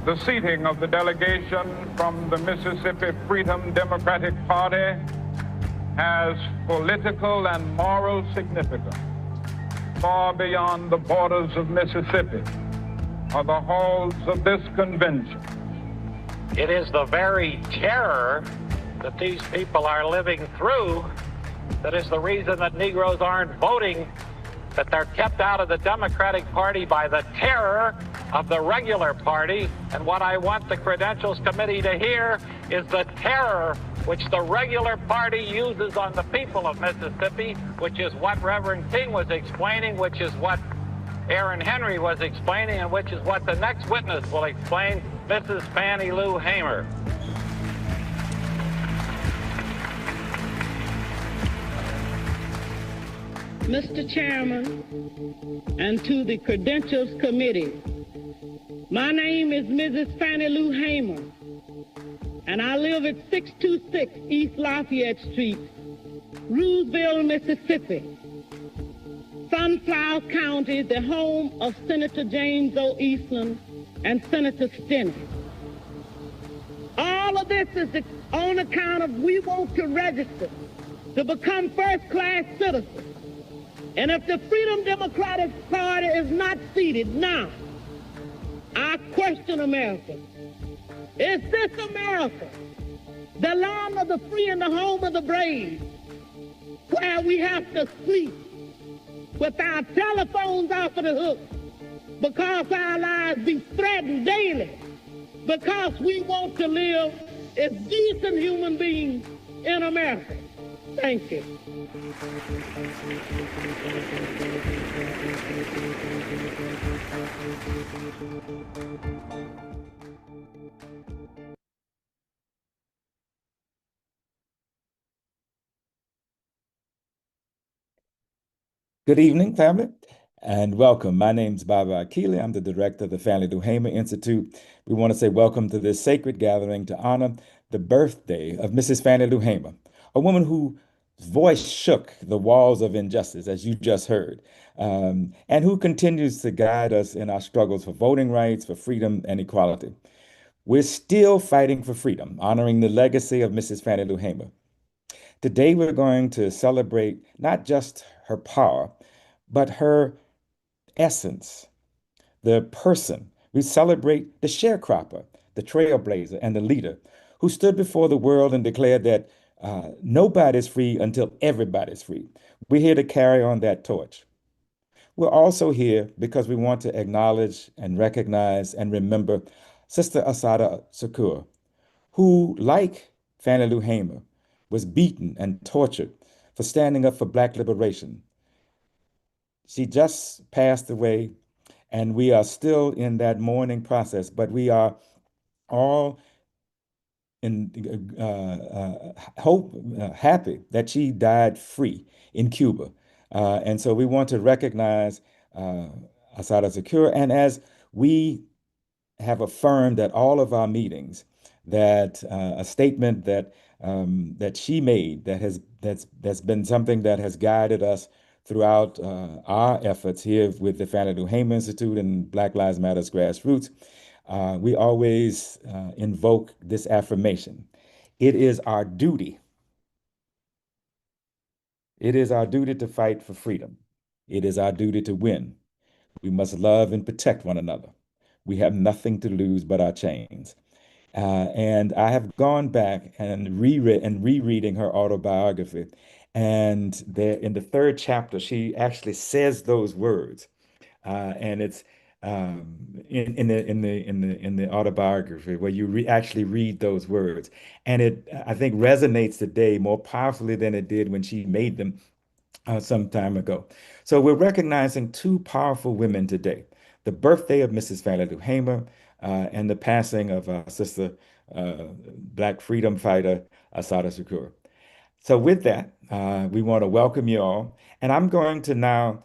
The seating of the delegation from the Mississippi Freedom Democratic Party has political and moral significance far beyond the borders of Mississippi or the halls of this convention. It is the very terror that these people are living through that is the reason that Negroes aren't voting, that they're kept out of the Democratic Party by the terror of the regular party. And what I want the Credentials Committee to hear is the terror which the regular party uses on the people of Mississippi, which is what Reverend King was explaining, which is what Aaron Henry was explaining, and which is what the next witness will explain, Mrs. Fannie Lou Hamer. Mr. Chairman, and to the Credentials Committee, my name is Mrs. Fannie Lou Hamer, and I live at 626 East Lafayette Street, Roosevelt, Mississippi. Sunflower County, the home of Senator James O. Eastland and Senator Stinney. All of this is on account of we want to register to become first-class citizens. And if the Freedom Democratic Party is not seated now, I question America. Is this America, the land of the free and the home of the brave, where we have to sleep with our telephones off of the hook because our lives be threatened daily, because we want to live as decent human beings in America? Thank you. Good evening, family, and welcome. My name is AKILI. I'm the director of the FANNIE LOU HAMER Institute. We want to say welcome to this sacred gathering to honor the birthday of Mrs. Fannie Lou Hamer, a woman whose voice shook the walls of injustice, as you just heard, and who continues to guide us in our struggles for voting rights, for freedom, and equality. We're still fighting for freedom, honoring the legacy of Mrs. Fannie Lou Hamer. Today, we're going to celebrate not just her power, but her essence, the person. We celebrate the sharecropper, the trailblazer, and the leader who stood before the world and declared that nobody's free until everybody's free. We're here to carry on that torch. We're also here because we want to acknowledge and recognize and remember Sister Assata Shakur, who, like Fannie Lou Hamer, was beaten and tortured for standing up for Black liberation. She just passed away, and we are still in that mourning process, but we are all happy that she died free in Cuba. And so we want to recognize Assata Shakur, and as we have affirmed at all of our meetings, that a statement that that she made that's been something that has guided us throughout our efforts here with the Fannie Lou Hamer Institute and Black Lives Matters Grassroots. We always invoke this affirmation. It is our duty. It is our duty to fight for freedom. It is our duty to win. We must love and protect one another. We have nothing to lose but our chains. And I have gone back and rereading her autobiography. And there in the third chapter, she actually says those words. And it's in the autobiography where you actually read those words. And it, I think, resonates today more powerfully than it did when she made them some time ago. So we're recognizing two powerful women today: the birthday of Mrs. Fannie Lou Hamer, and the passing of Sister Black freedom fighter Assata Shakur. So with that, we want to welcome you all. And I'm going to now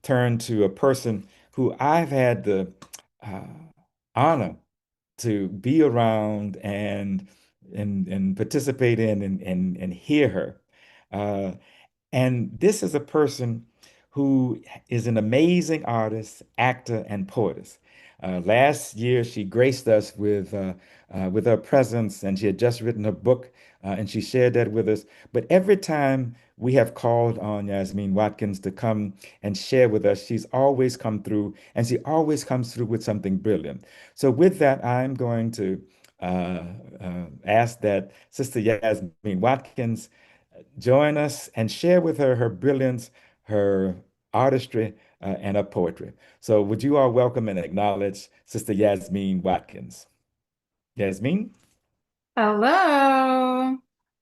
turn to a person who I've had the honor to be around and participate in and hear her. And this is a person who is an amazing artist, actor, and poetess. Last year, she graced us with her presence, and she had just written her book, and she shared that with us. But every time we have called on Yasmin Watkins to come and share with us, she's always come through, and she always comes through with something brilliant. So with that, I'm going to ask that Sister Yasmin Watkins join us and share with her her brilliance, her artistry, and her poetry. So would you all welcome and acknowledge Sister Yasmin Watkins? Yasmin? Hello,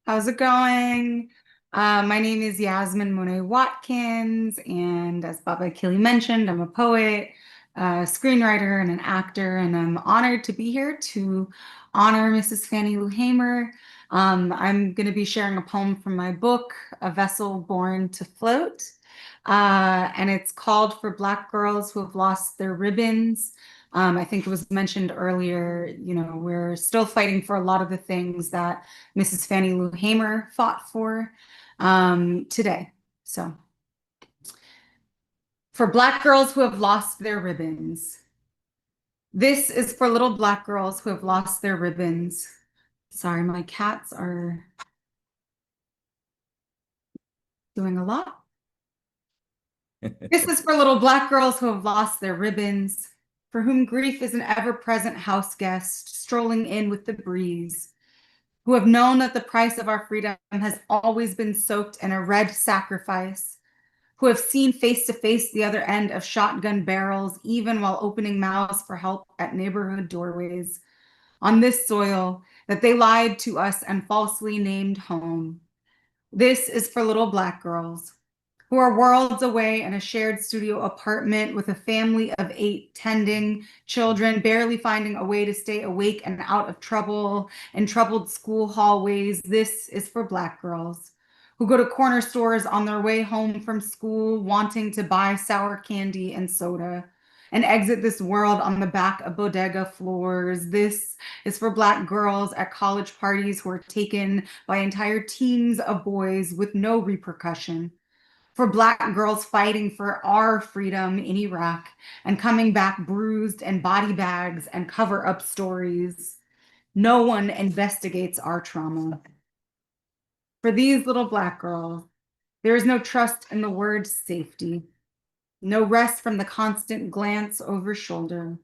how's it going? My name is Yasmin Monet Watkins, and as Baba AKILI mentioned, I'm a poet, a screenwriter, and an actor, and I'm honored to be here to honor Mrs. Fannie Lou Hamer. I'm going to be sharing a poem from my book, A Vessel Born to Float, and it's called For Black Girls Who Have Lost Their Ribbons. I think it was mentioned earlier, you know, we're still fighting for a lot of the things that Mrs. Fannie Lou Hamer fought for today. So, for Black girls who have lost their ribbons. This is for little Black girls who have lost their ribbons. Sorry, my cats are doing a lot. This is for little Black girls who have lost their ribbons, for whom grief is an ever-present house guest strolling in with the breeze, who have known that the price of our freedom has always been soaked in a red sacrifice, who have seen face to face the other end of shotgun barrels, even while opening mouths for help at neighborhood doorways, on this soil that they lied to us and falsely named home. This is for little Black girls who are worlds away in a shared studio apartment with a family of 8 tending children, barely finding a way to stay awake and out of trouble in troubled school hallways. This is for Black girls who go to corner stores on their way home from school, wanting to buy sour candy and soda, and exit this world on the back of bodega floors. This is for Black girls at college parties who are taken by entire teams of boys with no repercussion. For Black girls fighting for our freedom in Iraq and coming back bruised in body bags and cover-up stories. No one investigates our trauma. For these little Black girls, there is no trust in the word safety, no rest from the constant glance over shoulder,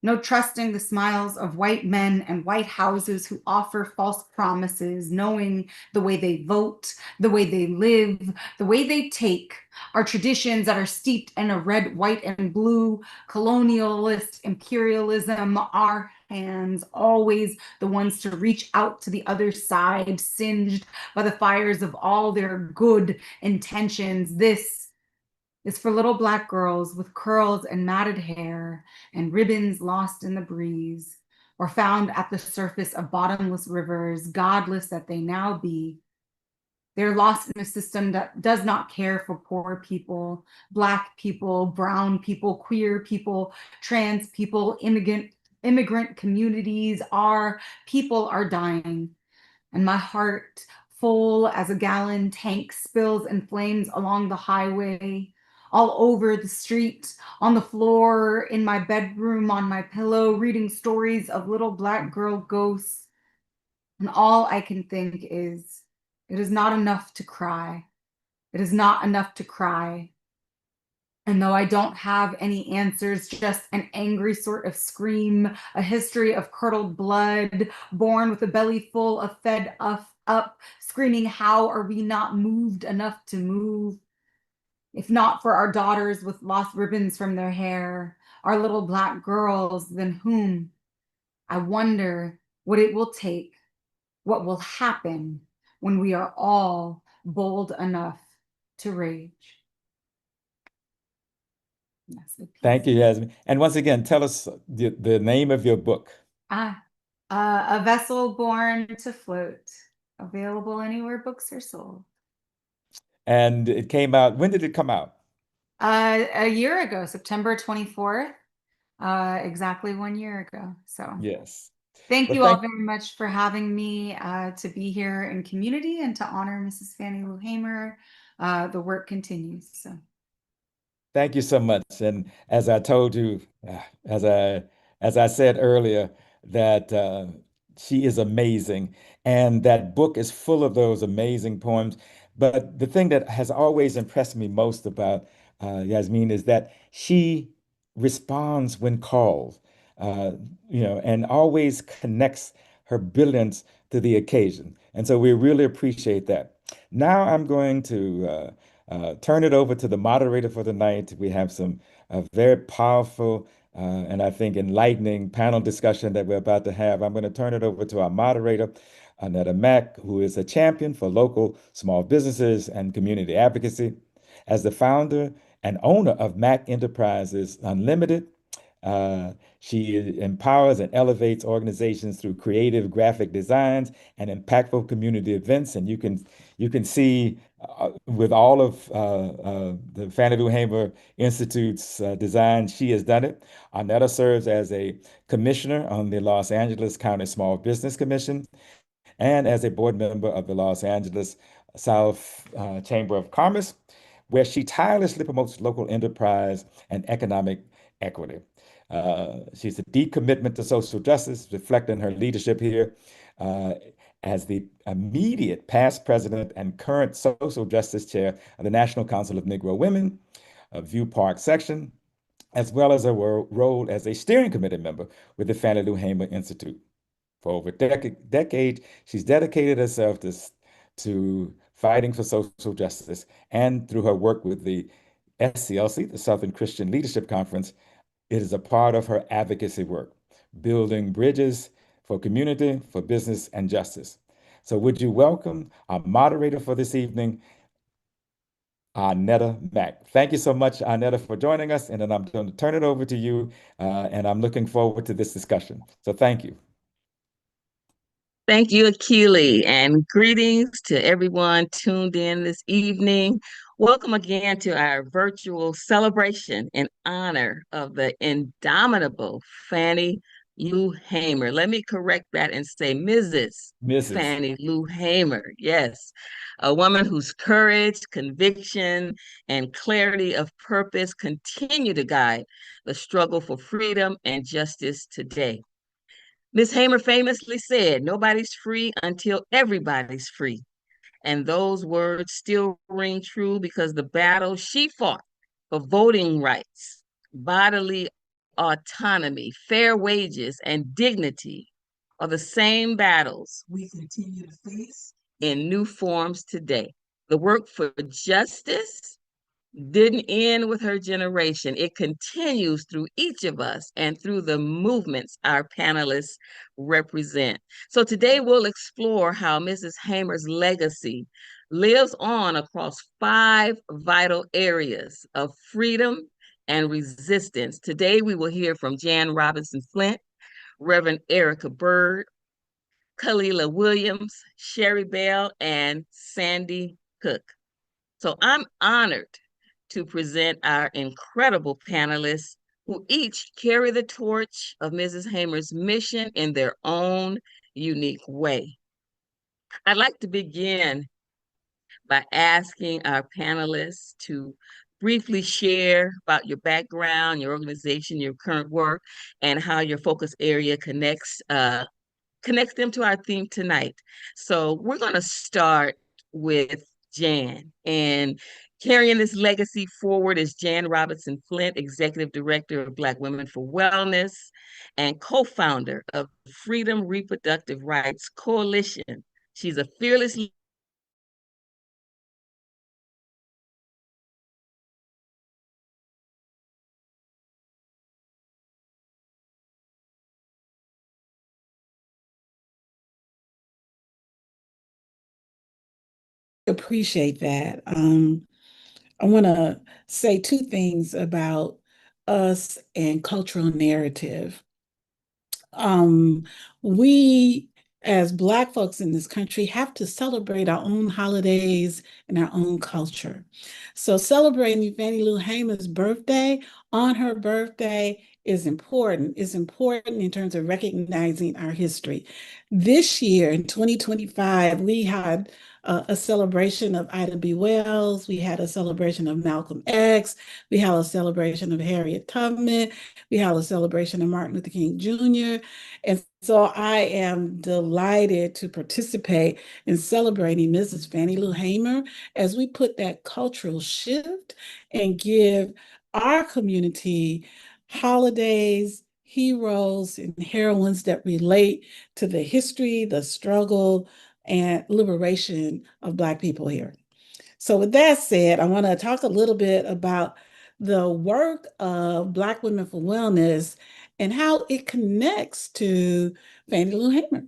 no trusting the smiles of white men and white houses who offer false promises, knowing the way they vote, the way they live, the way they take our traditions that are steeped in a red, white, and blue colonialist imperialism, our hands, always the ones to reach out to the other side, singed by the fires of all their good intentions. This is for little Black girls with curls and matted hair and ribbons lost in the breeze, or found at the surface of bottomless rivers, godless that they now be. They're lost in a system that does not care for poor people, Black people, brown people, queer people, trans people, immigrant communities. Our people are dying, and my heart, full as a gallon tank, spills and flames along the highway, all over the street, on the floor, in my bedroom, on my pillow, reading stories of little Black girl ghosts. And all I can think is, it is not enough to cry. It is not enough to cry. And though I don't have any answers, just an angry sort of scream, a history of curdled blood, born with a belly full of fed up, screaming, how are we not moved enough to move? If not for our daughters with lost ribbons from their hair, our little Black girls, then whom? I wonder what it will take, what will happen when we are all bold enough to rage. Thank you, Yasmin. And once again, tell us the name of your book. A Vessel Born to Float, available anywhere books are sold. And it came out, when did it come out? A year ago, September 24th, exactly 1 year ago. So yes. Thank you all very much for having me to be here in community and to honor Mrs. Fannie Lou Hamer. The work continues. So thank you so much. And as I told you As I said earlier, that she is amazing, and that book is full of those amazing poems. But the thing that has always impressed me most about Yasmin is that she responds when called, uh, and always connects her brilliance to the occasion. And so we really appreciate that. Now I'm going to turn it over to the moderator for the night. We have some very powerful and I think enlightening panel discussion that we're about to have. I'm going to turn it over to our moderator, Arnetta Mack, who is a champion for local small businesses and community advocacy. As the founder and owner of Mack Enterprises Unlimited, she empowers and elevates organizations through creative graphic designs and impactful community events. And you can see with all of the Fannie Lou Hamer Institute's design, she has done it. Arnetta serves as a commissioner on the Los Angeles County Small Business Commission and as a board member of the Los Angeles South Chamber of Commerce, where she tirelessly promotes local enterprise and economic equity. She's a deep commitment to social justice, reflecting her leadership here uh, as the immediate past president and current social justice chair of the National Council of Negro Women, View Park section, as well as her role as a steering committee member with the Fannie Lou Hamer Institute. For over a decade, she's dedicated herself to fighting for social justice, and through her work with the SCLC, the Southern Christian Leadership Conference, it is a part of her advocacy work, building bridges for community, for business, and justice. So would you welcome our moderator for this evening, Arnetta Mack. Thank you so much, Arnetta, for joining us. And then I'm going to turn it over to you, and I'm looking forward to this discussion. So thank you. Thank you, AKILI, and greetings to everyone tuned in this evening. Welcome again to our virtual celebration in honor of the indomitable Fannie Lou Hamer. Let me correct that and say Mrs. Fannie Lou Hamer. Yes, a woman whose courage, conviction, and clarity of purpose continue to guide the struggle for freedom and justice today. Ms. Hamer famously said, "Nobody's free until everybody's free." And those words still ring true because the battle she fought for voting rights, bodily autonomy, fair wages, and dignity are the same battles we continue to face in new forms today. The work for justice didn't end with her generation. It continues through each of us and through the movements our panelists represent. So today we'll explore how Mrs. Hamer's legacy lives on across 5 vital areas of freedom and resistance. Today we will hear from Jan Robinson Flint, Reverend Erica Byrd, Kahlila Williams, Sherri Bell, and Sandi Cook. So I'm honored to present our incredible panelists who each carry the torch of Mrs. Hamer's mission in their own unique way. I'd like to begin by asking our panelists to briefly share about your background, your organization, your current work, and how your focus area connects them to our theme tonight. So we're going to start with Jan, and carrying this legacy forward is Jan Robinson Flint, Executive Director of Black Women for Wellness and co-founder of Freedom Reproductive Rights Coalition. She's a fearless appreciate that. I want to say 2 things about us and cultural narrative. We, as Black folks in this country, have to celebrate our own holidays and our own culture. So celebrating Fannie Lou Hamer's birthday on her birthday is important. It's important in terms of recognizing our history. This year, in 2025, we had a celebration of Ida B. Wells. We had a celebration of Malcolm X. We had a celebration of Harriet Tubman. We had a celebration of Martin Luther King Jr. And so I am delighted to participate in celebrating Mrs. Fannie Lou Hamer as we put that cultural shift and give our community holidays, heroes, and heroines that relate to the history, the struggle, and liberation of Black people here. So with that said, I want to talk a little bit about the work of Black Women for Wellness and how it connects to Fannie Lou Hamer.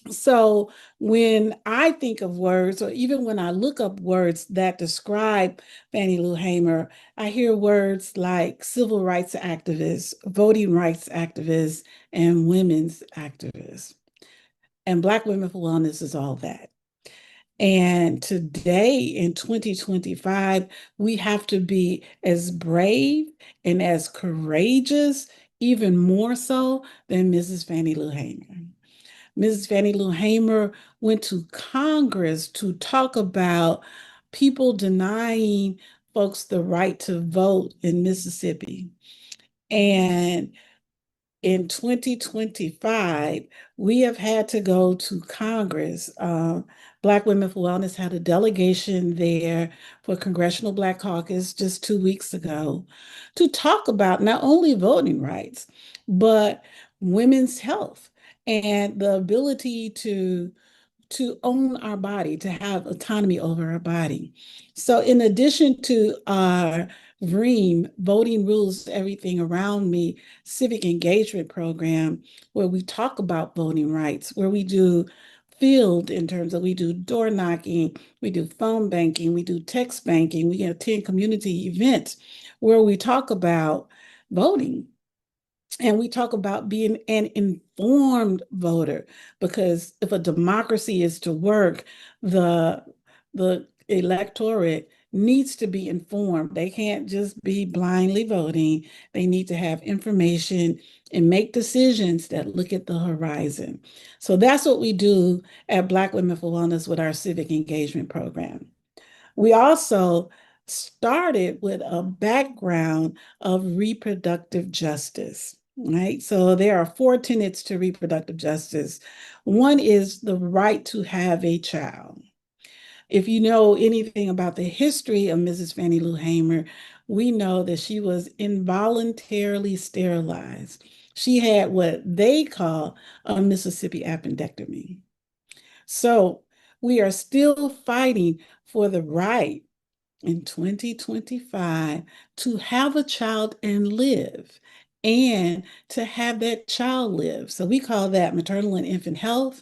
So when I think of words, or even when I look up words that describe Fannie Lou Hamer, I hear words like civil rights activist, voting rights activist, and women's activist. And Black Women for Wellness is all that. And today in 2025, we have to be as brave and as courageous, even more so than Mrs. Fannie Lou Hamer. Mrs. Fannie Lou Hamer went to Congress to talk about people denying folks the right to vote in Mississippi. And in 2025, we have had to go to Congress. Black Women for Wellness had a delegation there for Congressional Black Caucus just 2 weeks ago to talk about not only voting rights, but women's health and the ability to own our body, to have autonomy over our body. So in addition to our VREAM, Voting Rules Everything Around Me, civic engagement program, where we talk about voting rights, where we do field in terms of we do door knocking, we do phone banking, we do text banking, we attend community events where we talk about voting. And we talk about being an informed voter, because if a democracy is to work, the electorate needs to be informed. They can't just be blindly voting. They need to have information and make decisions that look at the horizon. So that's what we do at Black Women for Wellness with our civic engagement program. We also started with a background of reproductive justice, right? So there are 4 tenets to reproductive justice. One is the right to have a child. If you know anything about the history of Mrs. Fannie Lou Hamer, we know that she was involuntarily sterilized. She had what they call a Mississippi appendectomy. So we are still fighting for the right in 2025 to have a child and live, and to have that child live. So we call that maternal and infant health.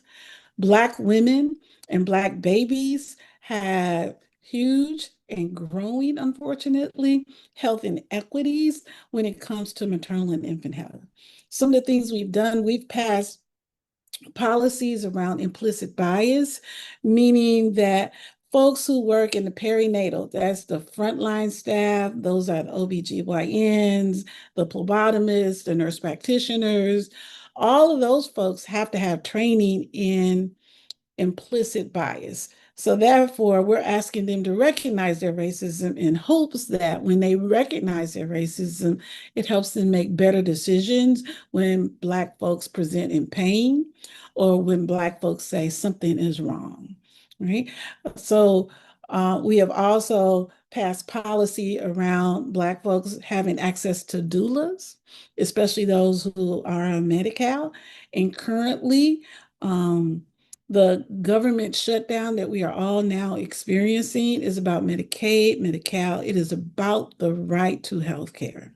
Black women and Black babies have huge and growing, unfortunately, health inequities when it comes to maternal and infant health. Some of the things we've done, we've passed policies around implicit bias, meaning that folks who work in the perinatal, that's the frontline staff, those are the OBGYNs, the phlebotomists, the nurse practitioners, all of those folks have to have training in implicit bias. So therefore, we're asking them to recognize their racism in hopes that when they recognize their racism, it helps them make better decisions when Black folks present in pain or when Black folks say something is wrong, right? So we have also passed policy around Black folks having access to doulas, especially those who are on Medi-Cal. And currently, the government shutdown that we are all now experiencing is about Medicaid, Medi-Cal. It is about the right to health care.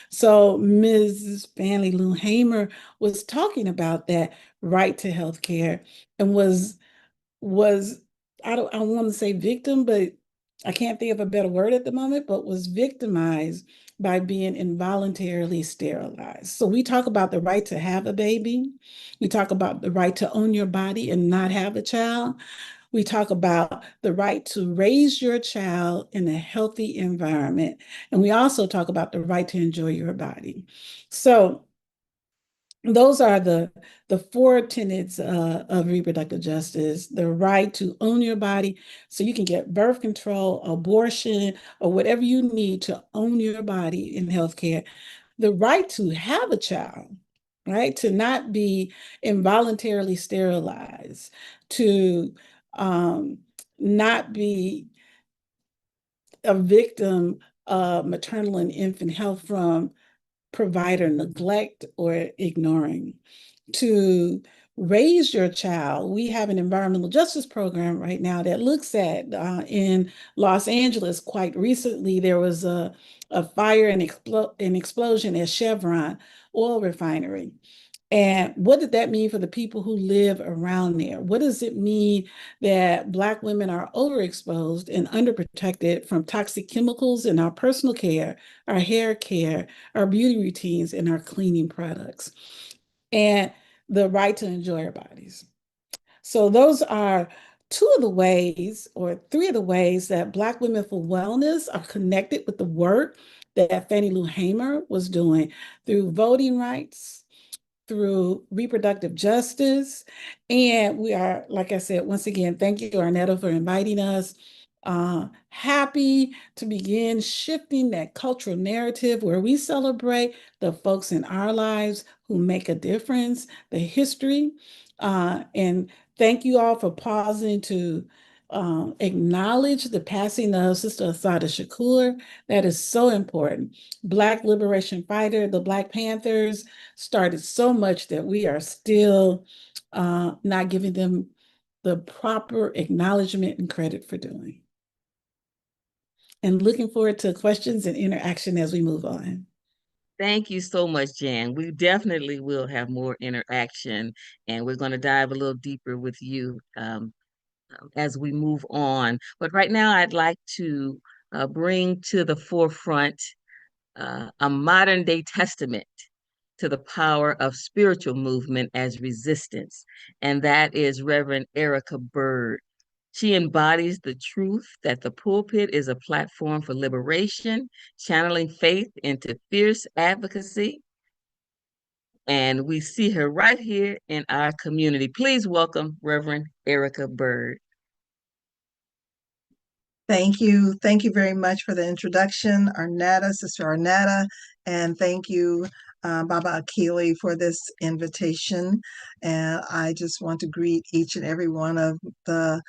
So Ms. Fannie Lou Hamer was talking about that right to health care and was I want to say victim, but I can't think of a better word at the moment, but was victimized by being involuntarily sterilized. So we talk about the right to have a baby. We talk about the right to own your body and not have a child. We talk about the right to raise your child in a healthy environment. And we also talk about the right to enjoy your body. So those are the four tenets of reproductive justice: the right to own your body, so you can get birth control, abortion, or whatever you need to own your body in healthcare; the right to have a child, right? To not be involuntarily sterilized, to not be a victim of maternal and infant health from provider neglect or ignoring; to raise your child. We have an environmental justice program right now that looks at, in Los Angeles, quite recently, there was a fire and an explosion at Chevron oil refinery. And what did that mean for the people who live around there? What does it mean that Black women are overexposed and underprotected from toxic chemicals in our personal care, our hair care, our beauty routines, and our cleaning products? And the right to enjoy our bodies. So those are two of the ways, or three of the ways, that Black Women for Wellness are connected with the work that Fannie Lou Hamer was doing through voting rights, through reproductive justice. And we are, like I said, once again, thank you, Arnetta, for inviting us. Happy to begin shifting that cultural narrative where we celebrate the folks in our lives who make a difference, the history. And thank you all for pausing to acknowledge the passing of Sister Assata Shakur. That is so important. Black liberation fighter, the Black Panthers started so much that we are still not giving them the proper acknowledgement and credit for doing. And looking forward to questions and interaction as we move on. Thank you so much, Jan. We definitely will have more interaction, and we're going to dive a little deeper with you as we move on. But right now, I'd like to bring to the forefront a modern day testament to the power of spiritual movement as resistance, and that is Reverend Erica Byrd. She embodies the truth that the pulpit is a platform for liberation, channeling faith into fierce advocacy. And we see her right here in our community. Please welcome Reverend Erica Byrd. Thank you. Thank you very much for the introduction, Arnetta, Sister Arnetta, and thank you, Baba AKILI, for this invitation. And I just want to greet each and every one of the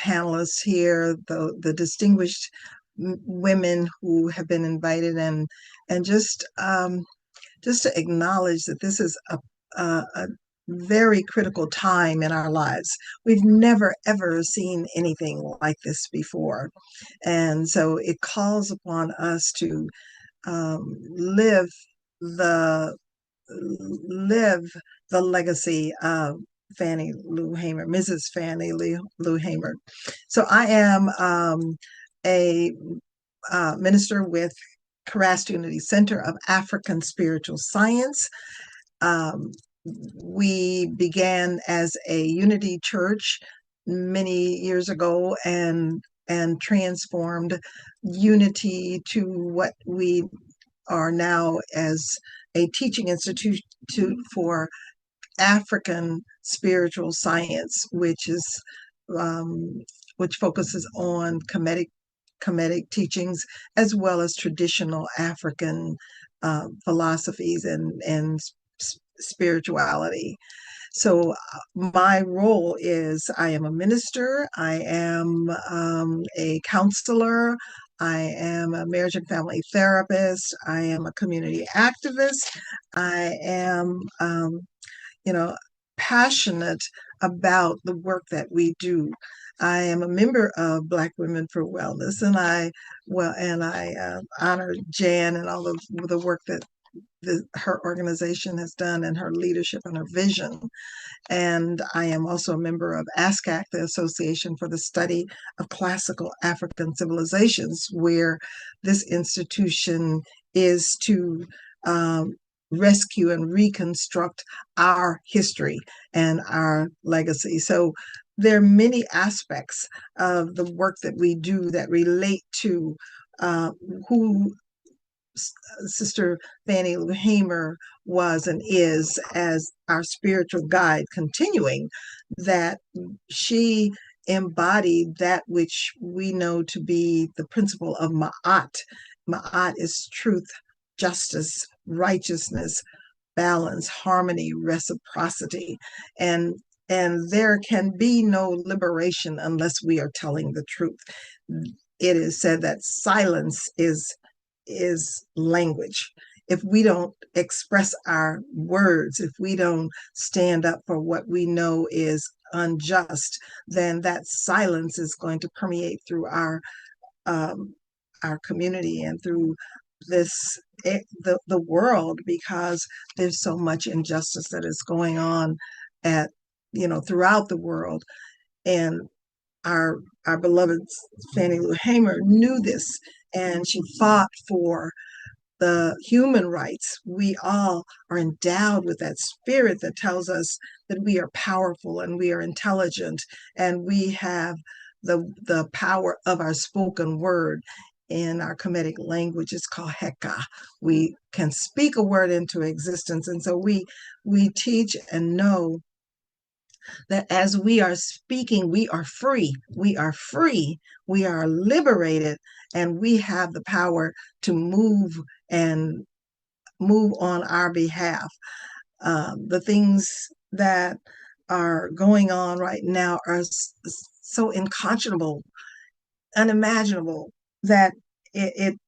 panelists here, the distinguished women who have been invited, and just to acknowledge that this is a very critical time in our lives. We've never, ever seen anything like this before. And so it calls upon us to live the legacy of Fannie Lou Hamer, Mrs. Fannie Lou Hamer. So I am a minister with KRST Unity Center of African Spiritual Science. We began as a unity church many years ago and transformed unity to what we are now as a teaching institute for African spiritual science, which focuses on Kemetic teachings as well as traditional African philosophies and spirituality. So my role is I am a minister, I am a counselor, I am a marriage and family therapist, I am a community activist, I am passionate about the work that we do. I am a member of Black Women for Wellness, and I honor Jan and all of the work that her organization has done, and her leadership and her vision. And I am also a member of ASCAC, the Association for the Study of Classical African Civilizations, where this institution is to rescue and reconstruct our history and our legacy. So there are many aspects of the work that we do that relate to who Sister Fannie Lou Hamer was and is as our spiritual guide, continuing that she embodied that which we know to be the principle of Ma'at. Ma'at is truth, justice, righteousness, balance, harmony, reciprocity, and there can be no liberation unless we are telling the truth. It is said that silence is language. If we don't express our words, if we don't stand up for what we know is unjust, then that silence is going to permeate through our community and through the world, because there's so much injustice that is going on throughout the world. And our beloved Fannie Lou Hamer knew this, and she fought for the human rights. We all are endowed with that spirit that tells us that we are powerful and we are intelligent, and we have the power of our spoken word. In our Kemetic language, it's called Heka. We can speak a word into existence. And so we teach and know that as we are speaking, we are free. We are free. We are liberated, and we have the power to move on our behalf. The things that are going on right now are so unconscionable, unimaginable, that it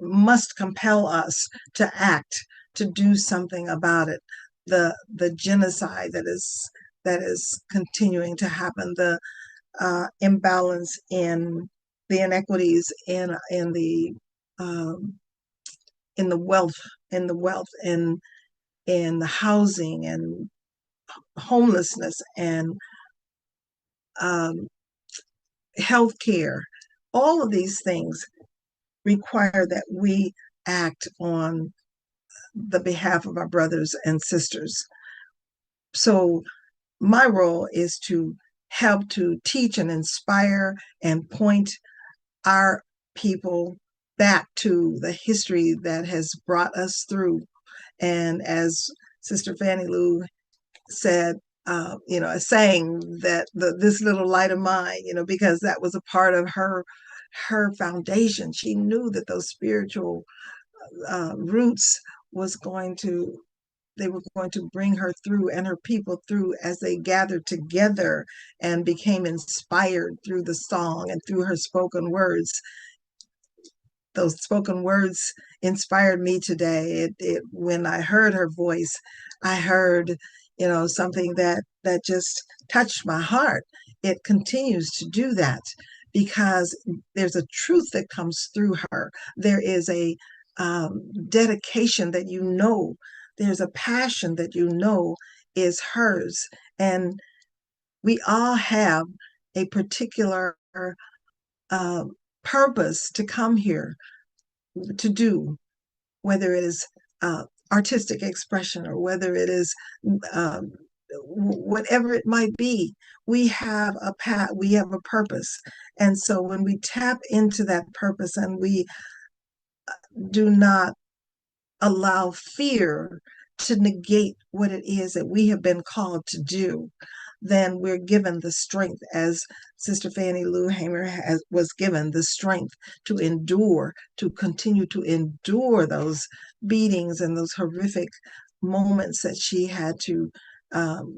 must compel us to act, to do something about it. The genocide that is continuing to happen, the imbalance in the inequities in the wealth, and in the housing and homelessness and healthcare. All of these things require that we act on the behalf of our brothers and sisters. So my role is to help to teach and inspire and point our people back to the history that has brought us through. And as Sister Fannie Lou said, saying that this little light of mine, because that was a part of her foundation. She knew that those spiritual roots were going to bring her through and her people through as they gathered together and became inspired through the song and through her spoken words. Those spoken words inspired me today. When I heard her voice, I heard, something that just touched my heart. It continues to do that because there's a truth that comes through her. There is a dedication that there's a passion that is hers. And we all have a particular purpose to come here to do, whether it is artistic expression or whether it is whatever it might be. We have a purpose. And so when we tap into that purpose and we do not allow fear to negate what it is that we have been called to do, then we're given the strength, as Sister Fannie Lou Hamer was given the strength to endure, to continue to endure those beatings and those horrific moments that she had to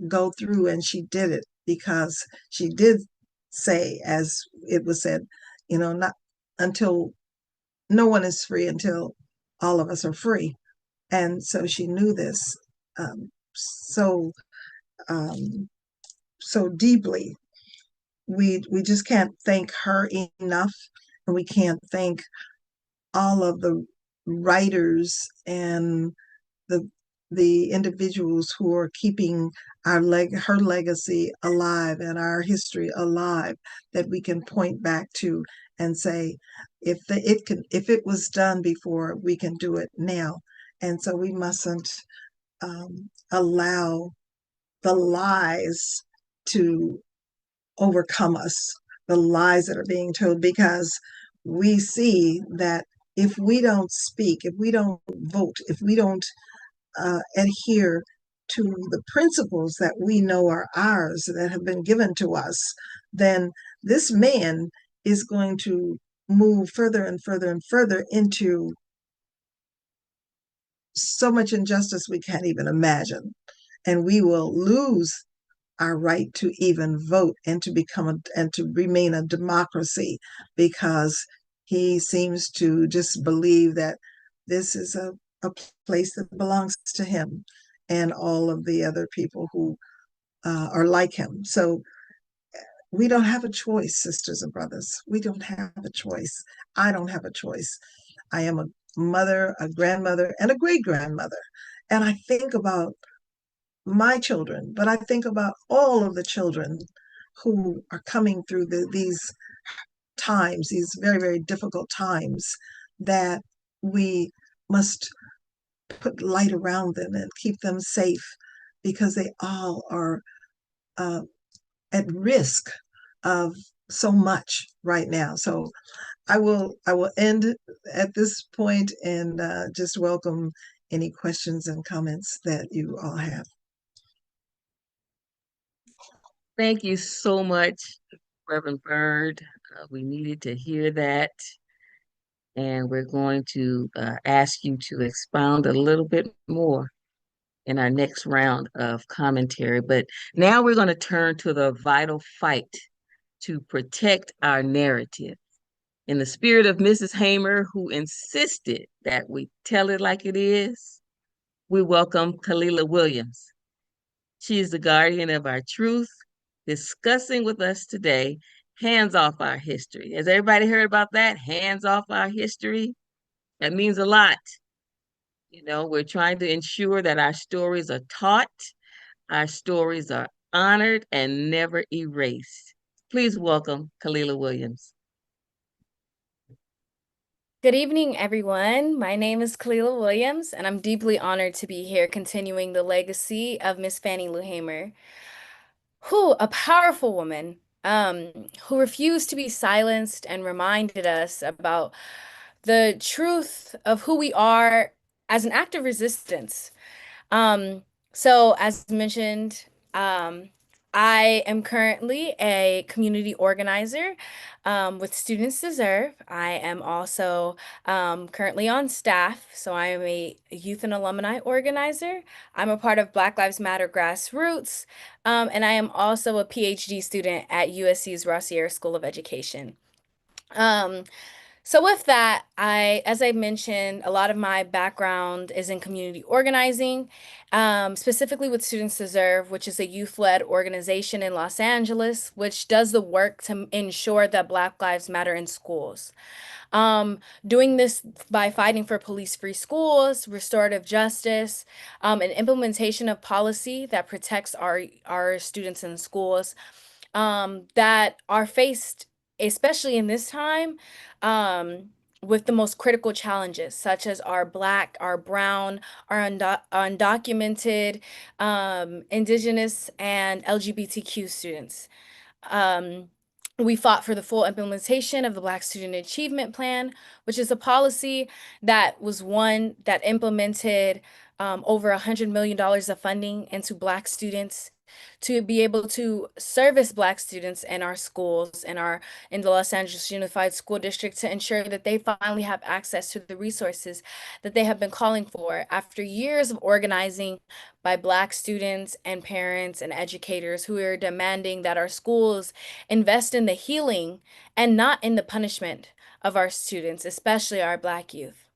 go through. And she did it because she did say, as it was said, not until no one is free until all of us are free. And so she knew this so deeply. We just can't thank her enough, and we can't thank all of the writers and the individuals who are keeping her legacy alive and our history alive, that we can point back to and say, if it was done before, we can do it now. And so we mustn't allow the lies to overcome us, the lies that are being told, because we see that if we don't speak, if we don't vote, if we don't adhere to the principles that we know are ours, that have been given to us, then this man is going to move further and further and further into so much injustice we can't even imagine. And we will lose our right to even vote and to and to remain a democracy, because he seems to just believe that this is a place that belongs to him and all of the other people who are like him. So we don't have a choice, sisters and brothers. We don't have a choice. I don't have a choice. I am a mother, a grandmother, and a great grandmother. And I think about my children, but I think about all of the children who are coming through these times, these very, very difficult times, that we must put light around them and keep them safe, because they all are at risk of so much right now. So I will end at this point and just welcome any questions and comments that you all have. Thank you so much, Reverend Byrd. We needed to hear that. And we're going to ask you to expound a little bit more in our next round of commentary. But now we're going to turn to the vital fight to protect our narrative. In the spirit of Mrs. Hamer, who insisted that we tell it like it is, we welcome Kahlila Williams. She is the guardian of our truth, discussing with us today, hands off our history. Has everybody heard about that? Hands off our history? That means a lot. You know, we're trying to ensure that our stories are taught, our stories are honored, and never erased. Please welcome Kahlila Williams. Good evening, everyone. My name is Kahlila Williams, and I'm deeply honored to be here continuing the legacy of Miss Fannie Lou Hamer, who, a powerful woman, who refused to be silenced and reminded us about the truth of who we are as an act of resistance. So as mentioned, I am currently a community organizer with Students Deserve. I am also currently on staff, so I am a youth and alumni organizer. I'm a part of Black Lives Matter Grassroots, and I am also a PhD student at USC's Rossier School of Education. So with that, as I mentioned, a lot of my background is in community organizing, specifically with Students Deserve, which is a youth-led organization in Los Angeles, which does the work to ensure that Black Lives Matter in schools. Doing this by fighting for police-free schools, restorative justice, and implementation of policy that protects our students in schools that are faced, especially in this time, with the most critical challenges, such as our Black, our brown, our undocumented, Indigenous, and LGBTQ students. We fought for the full implementation of the Black Student Achievement Plan, which is a policy that was one that implemented over $100 million of funding into Black students to be able to service Black students in our schools, in the Los Angeles Unified School District, to ensure that they finally have access to the resources that they have been calling for after years of organizing by Black students and parents and educators who are demanding that our schools invest in the healing and not in the punishment of our students, especially our Black youth.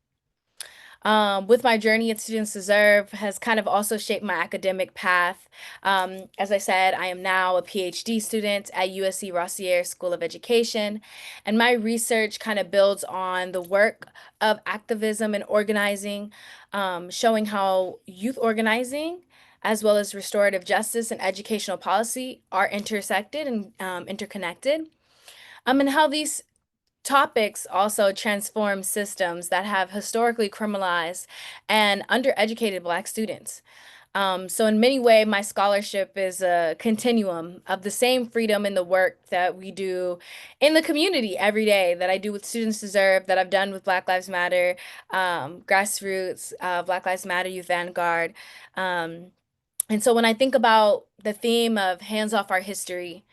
With my journey at Students Deserve has kind of also shaped my academic path. As I said, I am now a PhD student at USC Rossier School of Education, and my research kind of builds on the work of activism and organizing, showing how youth organizing, as well as restorative justice and educational policy, are intersected and interconnected, and how these topics also transform systems that have historically criminalized and undereducated Black students. So in many ways, my scholarship is a continuum of the same freedom in the work that we do in the community every day, that I do with Students Deserve, that I've done with Black Lives Matter, Grassroots, Black Lives Matter, Youth Vanguard. And so when I think about the theme of hands off our history,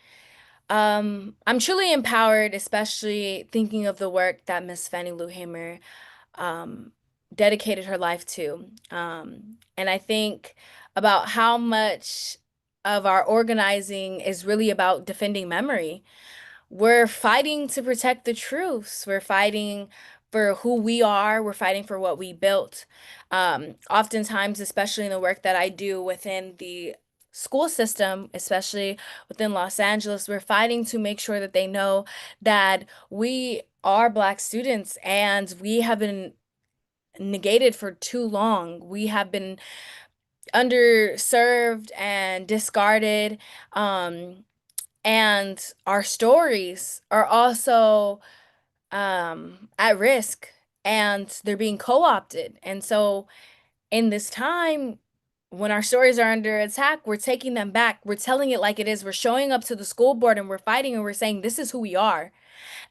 I'm truly empowered, especially thinking of the work that Miss FANNIE LOU HAMER um, dedicated her life to. And I think about how much of our organizing is really about defending memory. We're fighting to protect the truths. We're fighting for who we are. We're fighting for what we built. Oftentimes, especially in the work that I do within the school system, especially within Los Angeles, we're fighting to make sure that they know that we are Black students and we have been negated for too long. We have been underserved and discarded. And our stories are also at risk and they're being co-opted. And so in this time, when our stories are under attack, we're taking them back. We're telling it like it is. We're showing up to the school board and we're fighting and we're saying, this is who we are.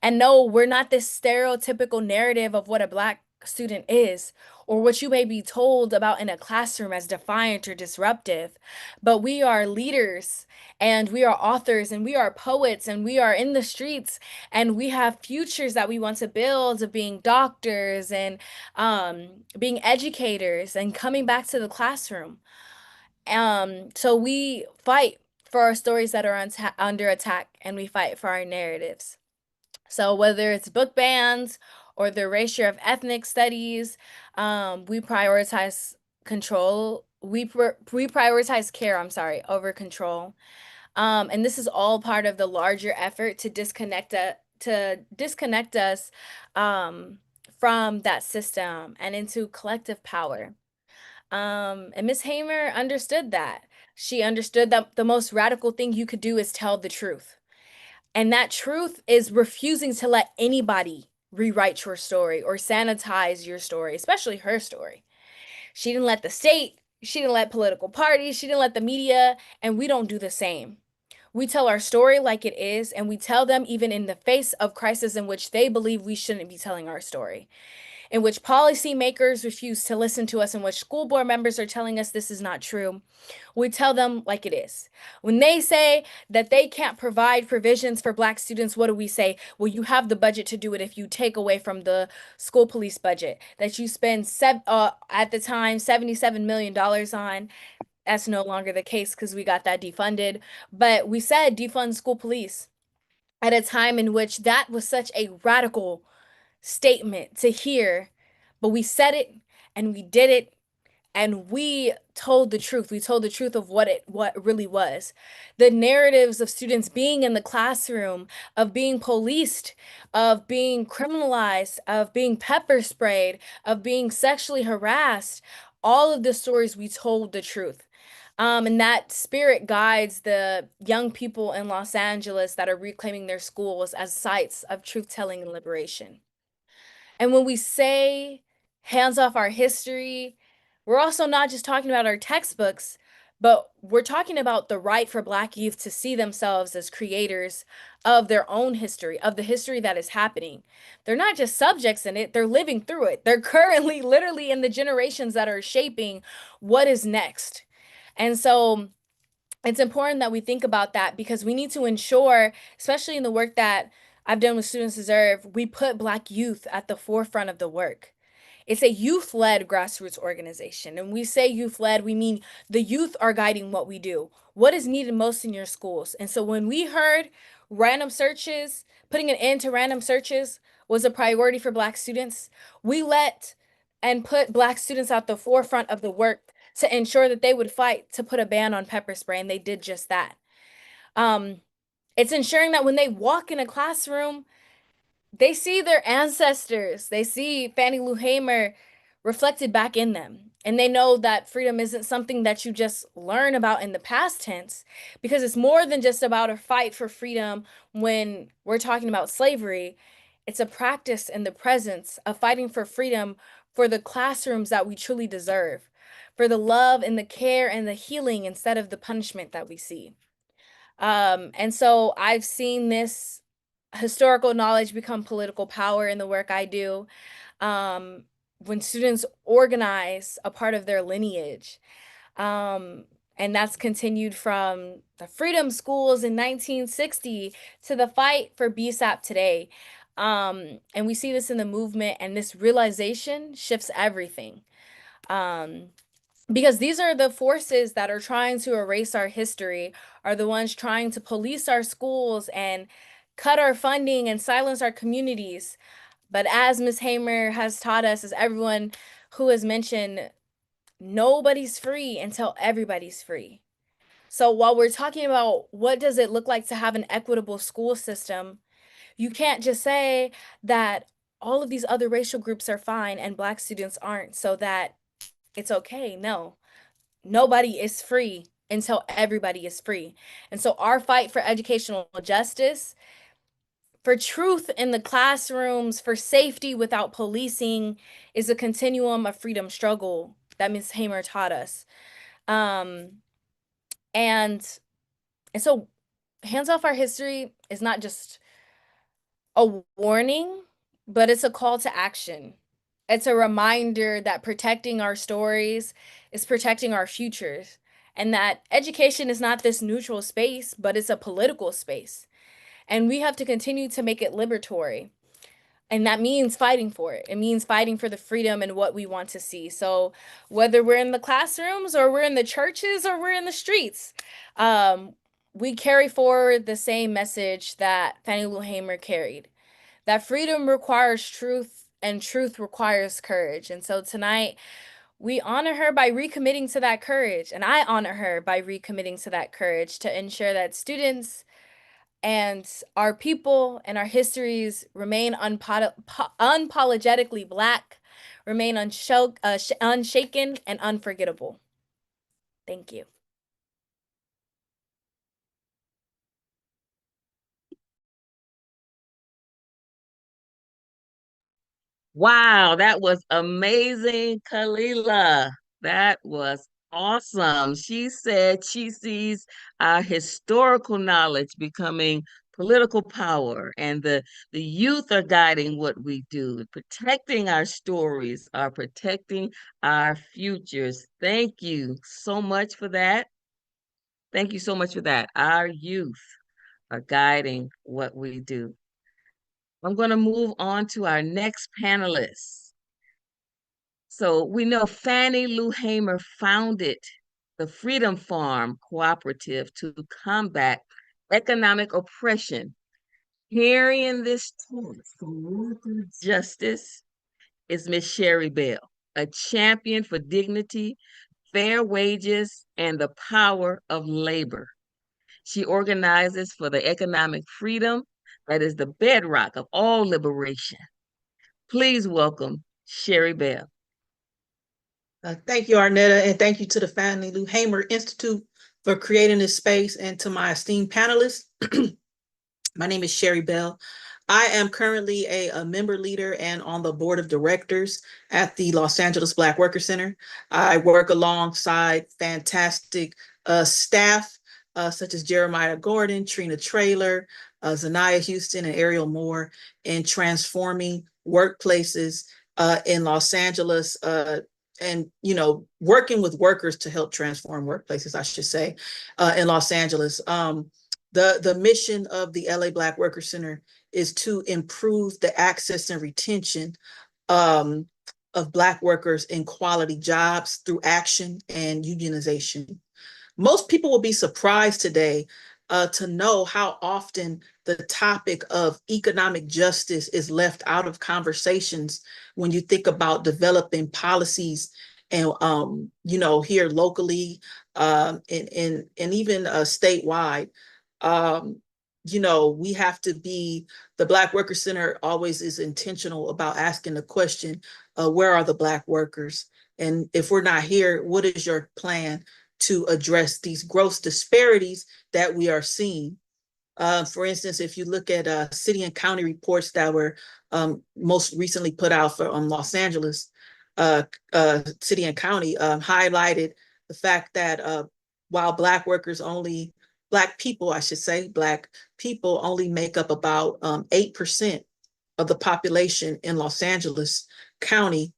And no, we're not this stereotypical narrative of what a Black student is or what you may be told about in a classroom as defiant or disruptive. But we are leaders and we are authors and we are poets and we are in the streets and we have futures that we want to build of being doctors and being educators and coming back to the classroom. So we fight for our stories that are under attack and we fight for our narratives. So whether it's book bans or the erasure of ethnic studies, we prioritize control. We prioritize care, over control. And this is all part of the larger effort to disconnect us from that system and into collective power. And Miss Hamer understood that. She understood that the most radical thing you could do is tell the truth. And that truth is refusing to let anybody rewrite your story or sanitize your story, especially her story. She didn't let the state, she didn't let political parties, she didn't let the media, and we don't do the same. We tell our story like it is, and we tell them even in the face of crisis in which they believe we shouldn't be telling our story, in which policymakers refuse to listen to us, in which school board members are telling us this is not true. We tell them like it is. When they say that they can't provide provisions for Black students, what do we say? Well, you have the budget to do it if you take away from the school police budget that you spend at the time $77 million on. That's no longer the case because we got that defunded. But we said defund school police at a time in which that was such a radical statement to hear, but we said it and we did it and we told the truth. We told the truth of what it really was. The narratives of students being in the classroom, of being policed, of being criminalized, of being pepper sprayed, of being sexually harassed, all of the stories we told the truth. And that spirit guides the young people in Los Angeles that are reclaiming their schools as sites of truth-telling and liberation. And when we say hands off our history, we're also not just talking about our textbooks, but we're talking about the right for Black youth to see themselves as creators of their own history, of the history that is happening. They're not just subjects in it, they're living through it. They're currently literally in the generations that are shaping what is next. And so it's important that we think about that because we need to ensure, especially in the work that I've done with Students Deserve, we put Black youth at the forefront of the work. It's a youth-led grassroots organization. And we say youth-led, we mean the youth are guiding what we do. What is needed most in your schools? And so when we heard random searches, putting an end to random searches was a priority for Black students, we let and put Black students at the forefront of the work to ensure that they would fight to put a ban on pepper spray, and they did just that. It's ensuring that when they walk in a classroom, they see their ancestors. They see FANNIE LOU HAMER reflected back in them. And they know that freedom isn't something that you just learn about in the past tense, because it's more than just about a fight for freedom when we're talking about slavery. It's a practice in the presence of fighting for freedom for the classrooms that we truly deserve, for the love and the care and the healing instead of the punishment that we see. And so I've seen this historical knowledge become political power in the work I do. When students organize a part of their lineage. And that's continued from the freedom schools in 1960 to the fight for BSAP today. And we see this in the movement, and this realization shifts everything. Because these are the forces that are trying to erase our history, are the ones trying to police our schools and cut our funding and silence our communities. But as Ms. Hamer has taught us, as everyone who has mentioned, nobody's free until everybody's free. So while we're talking about what does it look like to have an equitable school system, you can't just say that all of these other racial groups are fine and Black students aren't, so that it's okay. No, nobody is free until everybody is free. And so our fight for educational justice, for truth in the classrooms, for safety without policing, is a continuum of freedom struggle that Ms. Hamer taught us. And so Hands Off Our History is not just a warning, but it's a call to action. It's a reminder that protecting our stories is protecting our futures, and that education is not this neutral space, but it's a political space. And we have to continue to make it liberatory. And that means fighting for it. It means fighting for the freedom and what we want to see. So whether we're in the classrooms or we're in the churches or we're in the streets, we carry forward the same message that Fannie Lou Hamer carried, that freedom requires truth and truth requires courage. And so tonight, we honor her by recommitting to that courage. And I honor her by recommitting to that courage to ensure that students and our people and our histories remain unapologetically Black, remain unshaken and unforgettable. Thank you. Wow, that was amazing, Kahlila. That was awesome. She said she sees our historical knowledge becoming political power, and the youth are guiding what we do. Protecting our stories are protecting our futures. Thank you so much for that. Thank you so much for that. Our youth are guiding what we do. I'm going to move on to our next panelist. So we know Fannie Lou Hamer founded the Freedom Farm Cooperative to combat economic oppression. Carrying this torch for worker justice is Miss Sherri Bell, a champion for dignity, fair wages, and the power of labor. She organizes for the economic freedom that is the bedrock of all liberation. Please welcome Sherri Bell. Thank you, Arnetta, and thank you to the Fannie Lou Hamer Institute for creating this space, and to my esteemed panelists. My name is Sherri Bell. I am currently a member leader and on the board of directors at the Los Angeles Black Worker Center. I work alongside fantastic staff such as Jeremiah Gordon, Trina Traylor, Zanaya Houston, and Ariel Moore in transforming workplaces in Los Angeles, and working with workers to help transform workplaces, I should say, in Los Angeles. The mission of the LA Black Worker Center is to improve the access and retention of Black workers in quality jobs through action and unionization. Most people will be surprised today to know how often the topic of economic justice is left out of conversations when you think about developing policies and here locally and even statewide. We have to be, the Black Worker Center always is intentional about asking the question, where are the Black workers? And if we're not here, what is your plan to address these gross disparities that we are seeing? For instance, if you look at city and county reports that were most recently put out for Los Angeles, city and county highlighted the fact that while Black people, I should say, Black people only make up about 8% of the population in Los Angeles County.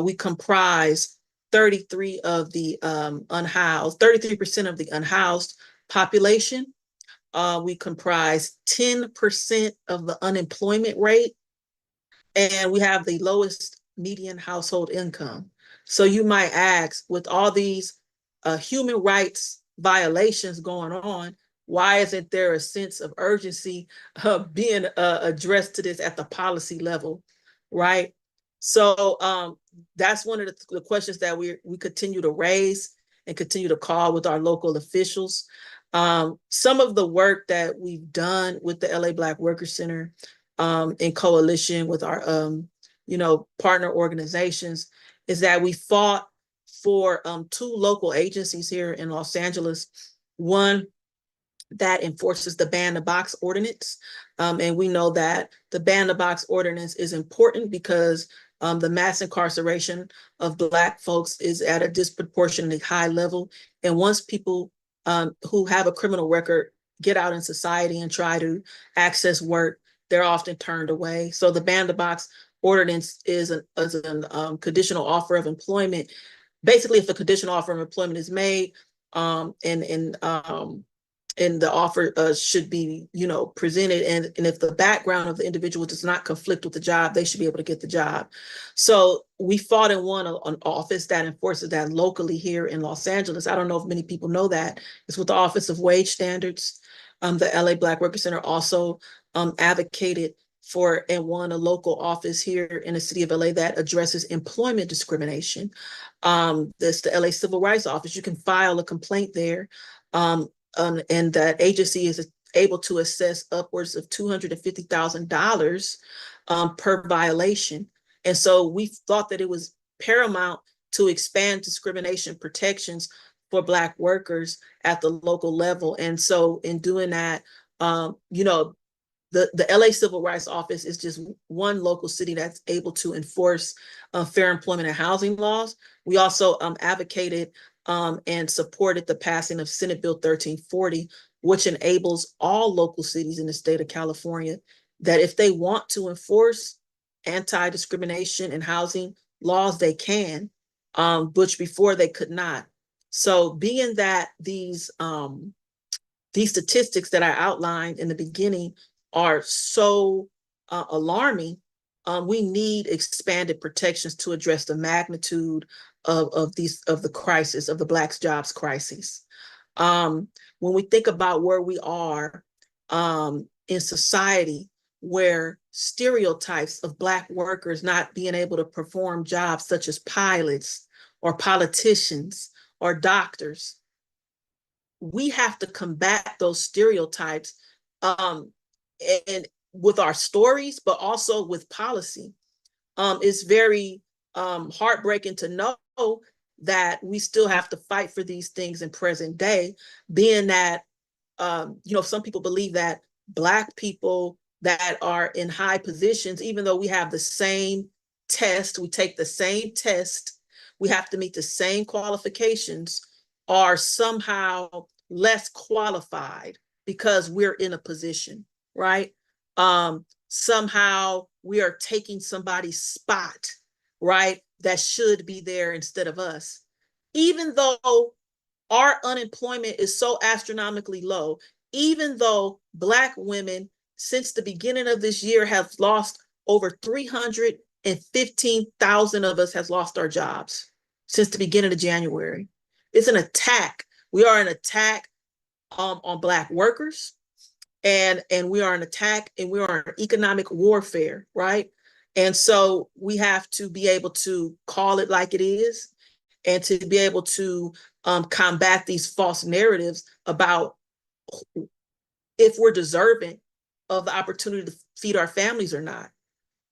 We comprise 33% of the unhoused population. We comprise 10% of the unemployment rate, and we have the lowest median household income. So you might ask, with all these human rights violations going on, why isn't there a sense of urgency being addressed to this at the policy level, right? So that's one of the questions that we continue to raise and continue to call with our local officials. Some of the work that we've done with the LA Black Workers Center in coalition with our partner organizations is that we fought for two local agencies here in Los Angeles. One that enforces the ban the box ordinance. And we know that the ban the box ordinance is important because the mass incarceration of Black folks is at a disproportionately high level. And once people who have a criminal record get out in society and try to access work, they're often turned away. So the ban the box ordinance is a conditional offer of employment. Basically, if a conditional offer of employment is made and the offer should be, presented, and if the background of the individual does not conflict with the job, they should be able to get the job. So we fought and won an office that enforces that locally here in Los Angeles. I don't know if many people know that. It's with the Office of Wage Standards. The LA Black Workers Center also advocated for and won a local office here in the city of LA that addresses employment discrimination. That's the LA Civil Rights Office. You can file a complaint there. And that agency is able to assess upwards of $250,000 per violation. And so we thought that it was paramount to expand discrimination protections for Black workers at the local level. And so in doing that, the LA Civil Rights Office is just one local city that's able to enforce fair employment and housing laws. We also advocated and supported the passing of Senate Bill 1340, which enables all local cities in the state of California that if they want to enforce anti-discrimination and housing laws, they can, which before they could not. So being that these statistics that I outlined in the beginning are so alarming, we need expanded protections to address the magnitude of the crisis, of the Black jobs crisis. When we think about where we are in society, where stereotypes of Black workers not being able to perform jobs such as pilots or politicians or doctors, we have to combat those stereotypes and with our stories, but also with policy. It's very heartbreaking to know that we still have to fight for these things in present day, being that, some people believe that Black people that are in high positions, even though we have the same test, we take the same test, we have to meet the same qualifications, are somehow less qualified because we're in a position, right? Somehow we are taking somebody's spot, right, that should be there instead of us. Even though our unemployment is so astronomically low, even though Black women since the beginning of this year have lost over 315,000 of us has lost our jobs since the beginning of January. It's an attack. We are an attack on Black workers, and we are an attack, and we are an economic warfare, right? And so we have to be able to call it like it is, and to be able to combat these false narratives about if we're deserving of the opportunity to feed our families or not.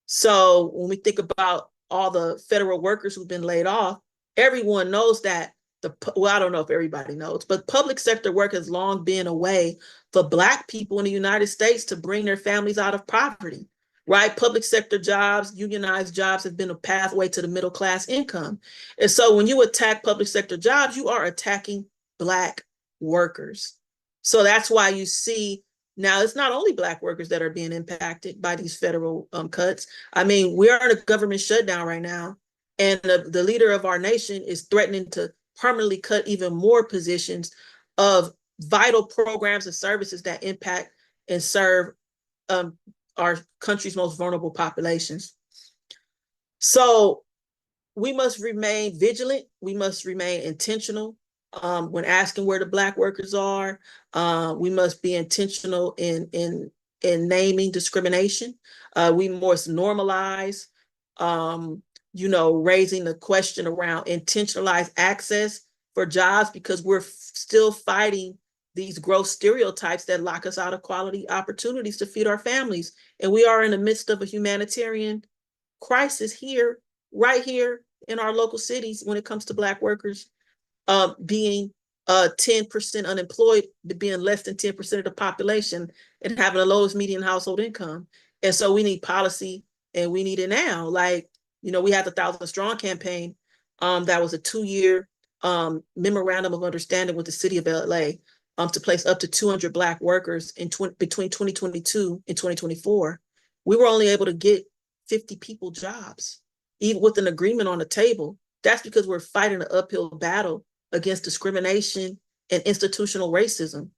So when we think about all the federal workers who've been laid off, everyone knows that I don't know if everybody knows, but public sector work has long been a way for Black people in the United States to bring their families out of poverty. right? Public sector jobs, unionized jobs have been a pathway to the middle class income. And so when you attack public sector jobs, you are attacking Black workers. So that's why you see now it's not only Black workers that are being impacted by these federal cuts. I mean, we are in a government shutdown right now, and the leader of our nation is threatening to permanently cut even more positions of vital programs and services that impact and serve our country's most vulnerable populations. So we must remain vigilant. We must remain intentional when asking where the Black workers are. We must be intentional in naming discrimination. We must normalize, raising the question around intentionalized access for jobs, because we're still fighting these gross stereotypes that lock us out of quality opportunities to feed our families. And we are in the midst of a humanitarian crisis here, right here in our local cities when it comes to Black workers being 10% unemployed, being less than 10% of the population, and having the lowest median household income. And so we need policy, and we need it now. Like, we had the 1,000 Strong campaign that was a 2-year memorandum of understanding with the city of LA to place up to 200 Black workers between 2022 and 2024. We were only able to get 50 people jobs, even with an agreement on the table. That's because we're fighting an uphill battle against discrimination and institutional racism.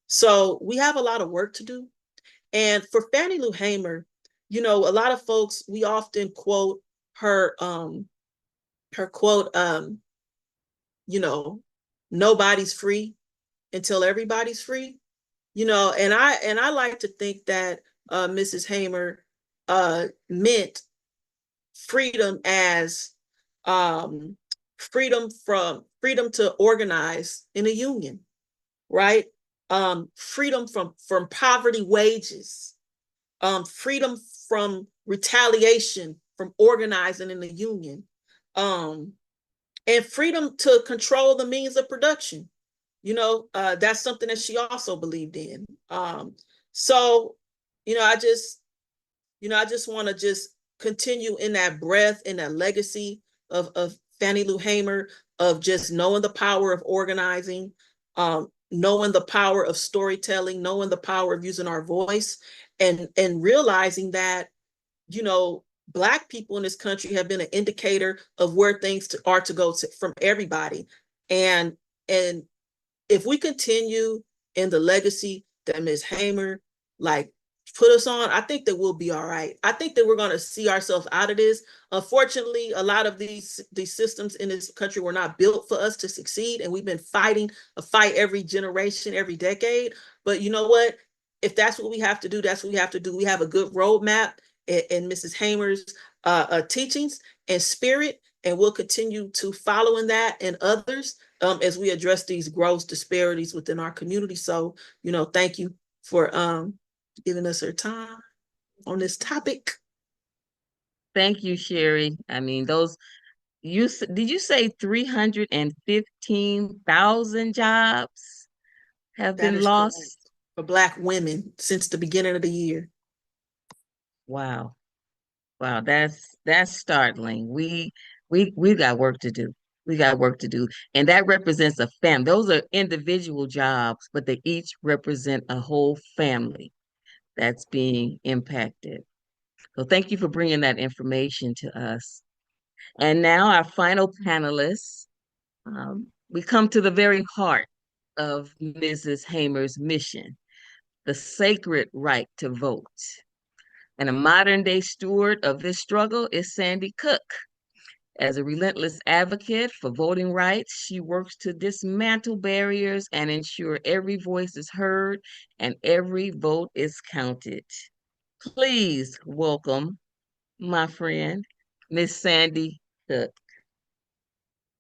So we have a lot of work to do. And for Fannie Lou Hamer, a lot of folks, we often quote her quote, nobody's free until everybody's free. And I like to think that Mrs. Hamer meant freedom as freedom to organize in a union, right? Freedom from poverty wages, freedom from retaliation, from organizing in the union, and freedom to control the means of production. That's something that she also believed in. So, I just want to just continue in that breath, in that legacy of Fannie Lou Hamer, of just knowing the power of organizing, knowing the power of storytelling, knowing the power of using our voice, and realizing that, Black people in this country have been an indicator of where things are to go from everybody. And if we continue in the legacy that Ms. Hamer put us on, I think that we'll be all right. I think that we're going to see ourselves out of this. Unfortunately, a lot of these systems in this country were not built for us to succeed, and we've been fighting a fight every generation, every decade. But you know what? If that's what we have to do, that's what we have to do. We have a good roadmap in Mrs. Hamer's teachings and spirit, and we'll continue to follow in that and others as we address these gross disparities within our community. So, thank you for giving us her time on this topic. Thank you, Sherri. I mean, did you say 315,000 jobs have been lost for Black women since the beginning of the year? Wow. Wow, that's startling. We've got work to do. We got work to do. And that represents a family. Those are individual jobs, but they each represent a whole family that's being impacted. So thank you for bringing that information to us. And now our final panelists, we come to the very heart of Mrs. Hamer's mission, the sacred right to vote. And a modern day steward of this struggle is Sandi Cook. As a relentless advocate for voting rights, she works to dismantle barriers and ensure every voice is heard and every vote is counted. Please welcome my friend, Miss Sandi Cook.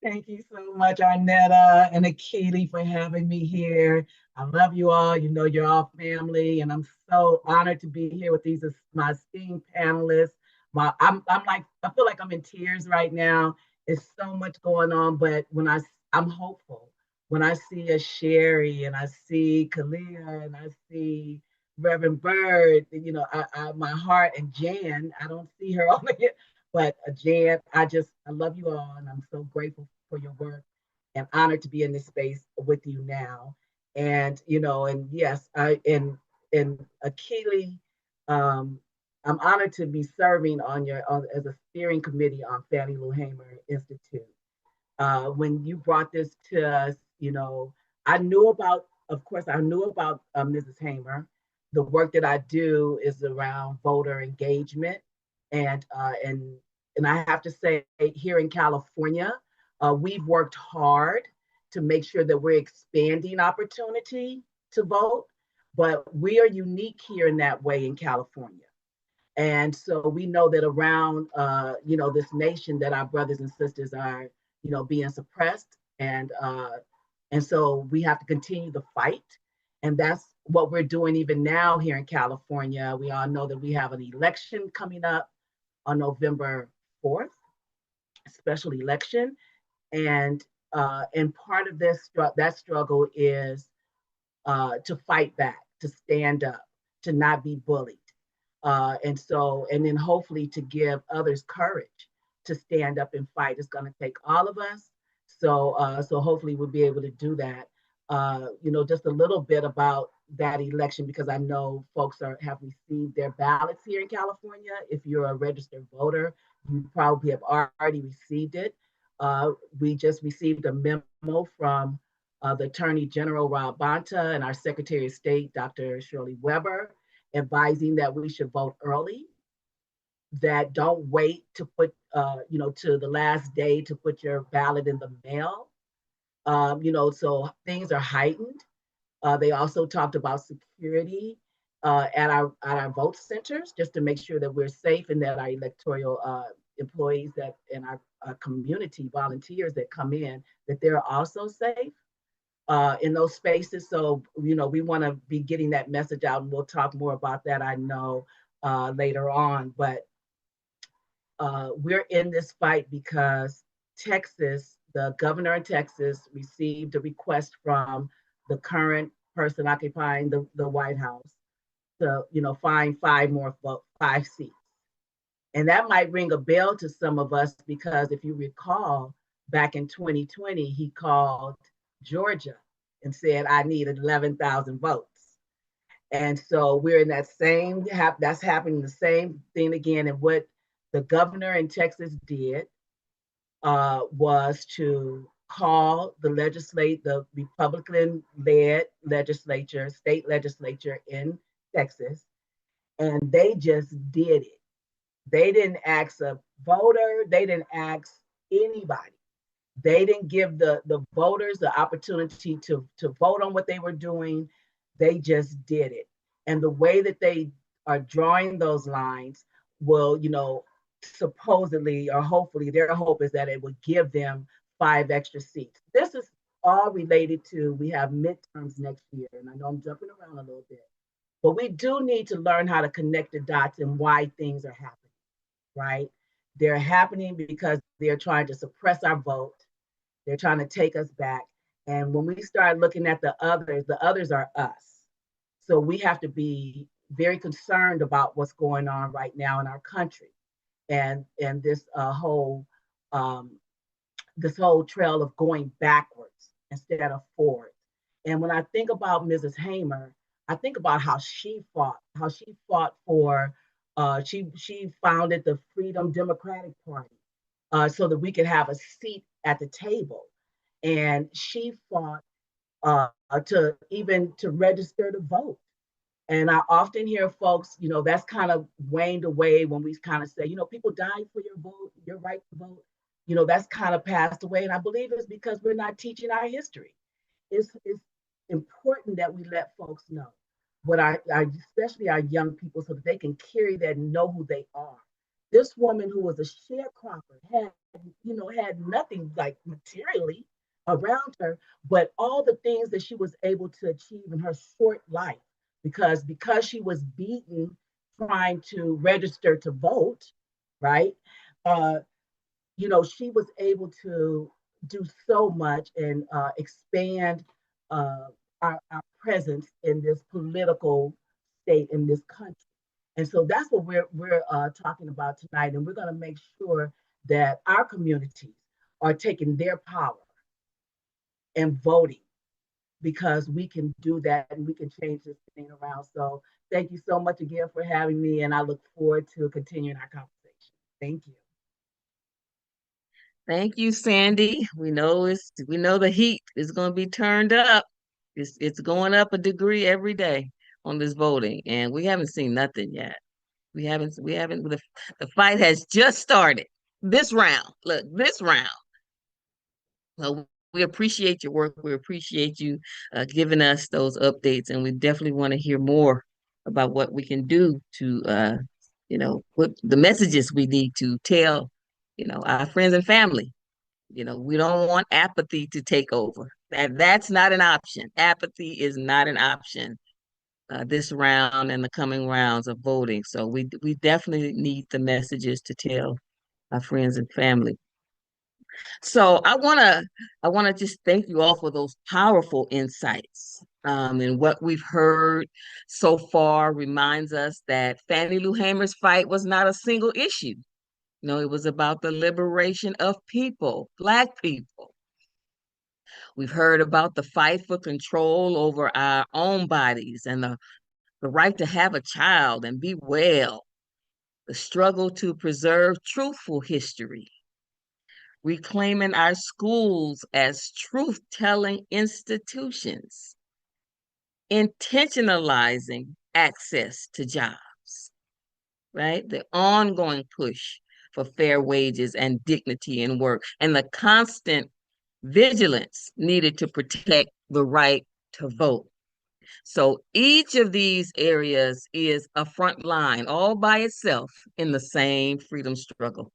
Thank you so much, Arnetta and AKILI, for having me here. I love you all. You're all family, and I'm so honored to be here with these my esteemed panelists. I feel like I'm in tears right now. There's so much going on, but I'm hopeful when I see a Sherri and I see Kahlila and I see Reverend Byrd, you know, my heart, and Jan, I don't see her on here, but Jan, I love you all, and I'm so grateful for your work and honored to be in this space with you now. And, you know, and yes, in AKILI, I'm honored to be serving as a steering committee on FANNIE LOU HAMER Institute. When you brought this to us, you know, of course, I knew about Mrs. Hamer. The work that I do is around voter engagement, and I have to say, here in California, we've worked hard to make sure that we're expanding opportunity to vote, but we are unique here in that way in California. And so we know that around, you know, this nation, that our brothers and sisters are, you know, being suppressed, and so we have to continue the fight, and that's what we're doing even now here in California. We all know that we have an election coming up on November 4th, a special election, and part of that struggle is to fight back, to stand up, to not be bullied. And then hopefully to give others courage to stand up and fight. It's going to take all of us. So hopefully we'll be able to do that. You know, just a little bit about that election, because I know folks have received their ballots here in California. If you're a registered voter, you probably have already received it. We just received a memo from the Attorney General, Rob Bonta, and our Secretary of State, Dr. Shirley Weber, advising that we should vote early, that don't wait to put, you know, to the last day to put your ballot in the mail. You know, so things are heightened. They also talked about security at our vote centers, just to make sure that we're safe, and that our electoral employees and our community volunteers that come in, that they're also safe in those spaces. So, you know, we want to be getting that message out, and we'll talk more about that, I know, later on. But we're in this fight because Texas, the governor in Texas, received a request from the current person occupying the White House to, you know, find 5 seats. And that might ring a bell to some of us, because if you recall, back in 2020, he called Georgia and said, I need 11,000 votes. And so we're in that that's happening the same thing again. And what the governor in Texas did was to call the Republican-led legislature, state legislature in Texas, and they just did it. They didn't ask a voter, they didn't ask anybody. They didn't give the voters the opportunity to vote on what they were doing. They just did it. And the way that they are drawing those lines will, you know, supposedly or hopefully, their hope is that it would give them 5 extra seats. This is all related to, we have midterms next year, and I know I'm jumping around a little bit, but we do need to learn how to connect the dots and why things are happening, right? They're happening because they're trying to suppress our vote. They're trying to take us back. And when we start looking at the others are us. So we have to be very concerned about what's going on right now in our country, and this whole trail of going backwards instead of forward. And when I think about Mrs. Hamer, I think about how she fought for, she founded the Freedom Democratic Party so that we could have a seat at the table. And she fought to register to vote. And I often hear folks, you know, that's kind of waned away when we kind of say, you know, people died for your vote, your right to vote. You know, that's kind of passed away. And I believe it's because we're not teaching our history. It's important that we let folks know what especially our young people, so that they can carry that and know who they are. This woman, who was a sharecropper, had nothing like materially around her, but all the things that she was able to achieve in her short life, because she was beaten trying to register to vote, right? You know, she was able to do so much and expand our presence in this political state in this country. And so that's what we're talking about tonight. And we're going to make sure that our communities are taking their power and voting, because we can do that and we can change this thing around. So thank you so much again for having me. And I look forward to continuing our conversation. Thank you. Thank you, Sandi. We know the heat is going to be turned up. It's going up a degree every day on this voting, and we haven't seen nothing yet. We haven't. The fight has just started. This round, look, this round. Well, we appreciate your work. We appreciate you giving us those updates, and we definitely want to hear more about what we can do to, what the messages we need to tell, our friends and family. We don't want apathy to take over. That's not an option. Apathy is not an option this round and the coming rounds of voting. So we definitely need the messages to tell our friends and family. So I wanna just thank you all for those powerful insights. And what we've heard so far reminds us that Fannie Lou Hamer's fight was not a single issue. No, it was about the liberation of people, Black people. We've heard about the fight for control over our own bodies and the right to have a child and be well, the struggle to preserve truthful history, reclaiming our schools as truth-telling institutions, intentionalizing access to jobs, right? The ongoing push for fair wages and dignity in work, and the constant vigilance needed to protect the right to vote. So each of these areas is a front line all by itself in the same freedom struggle.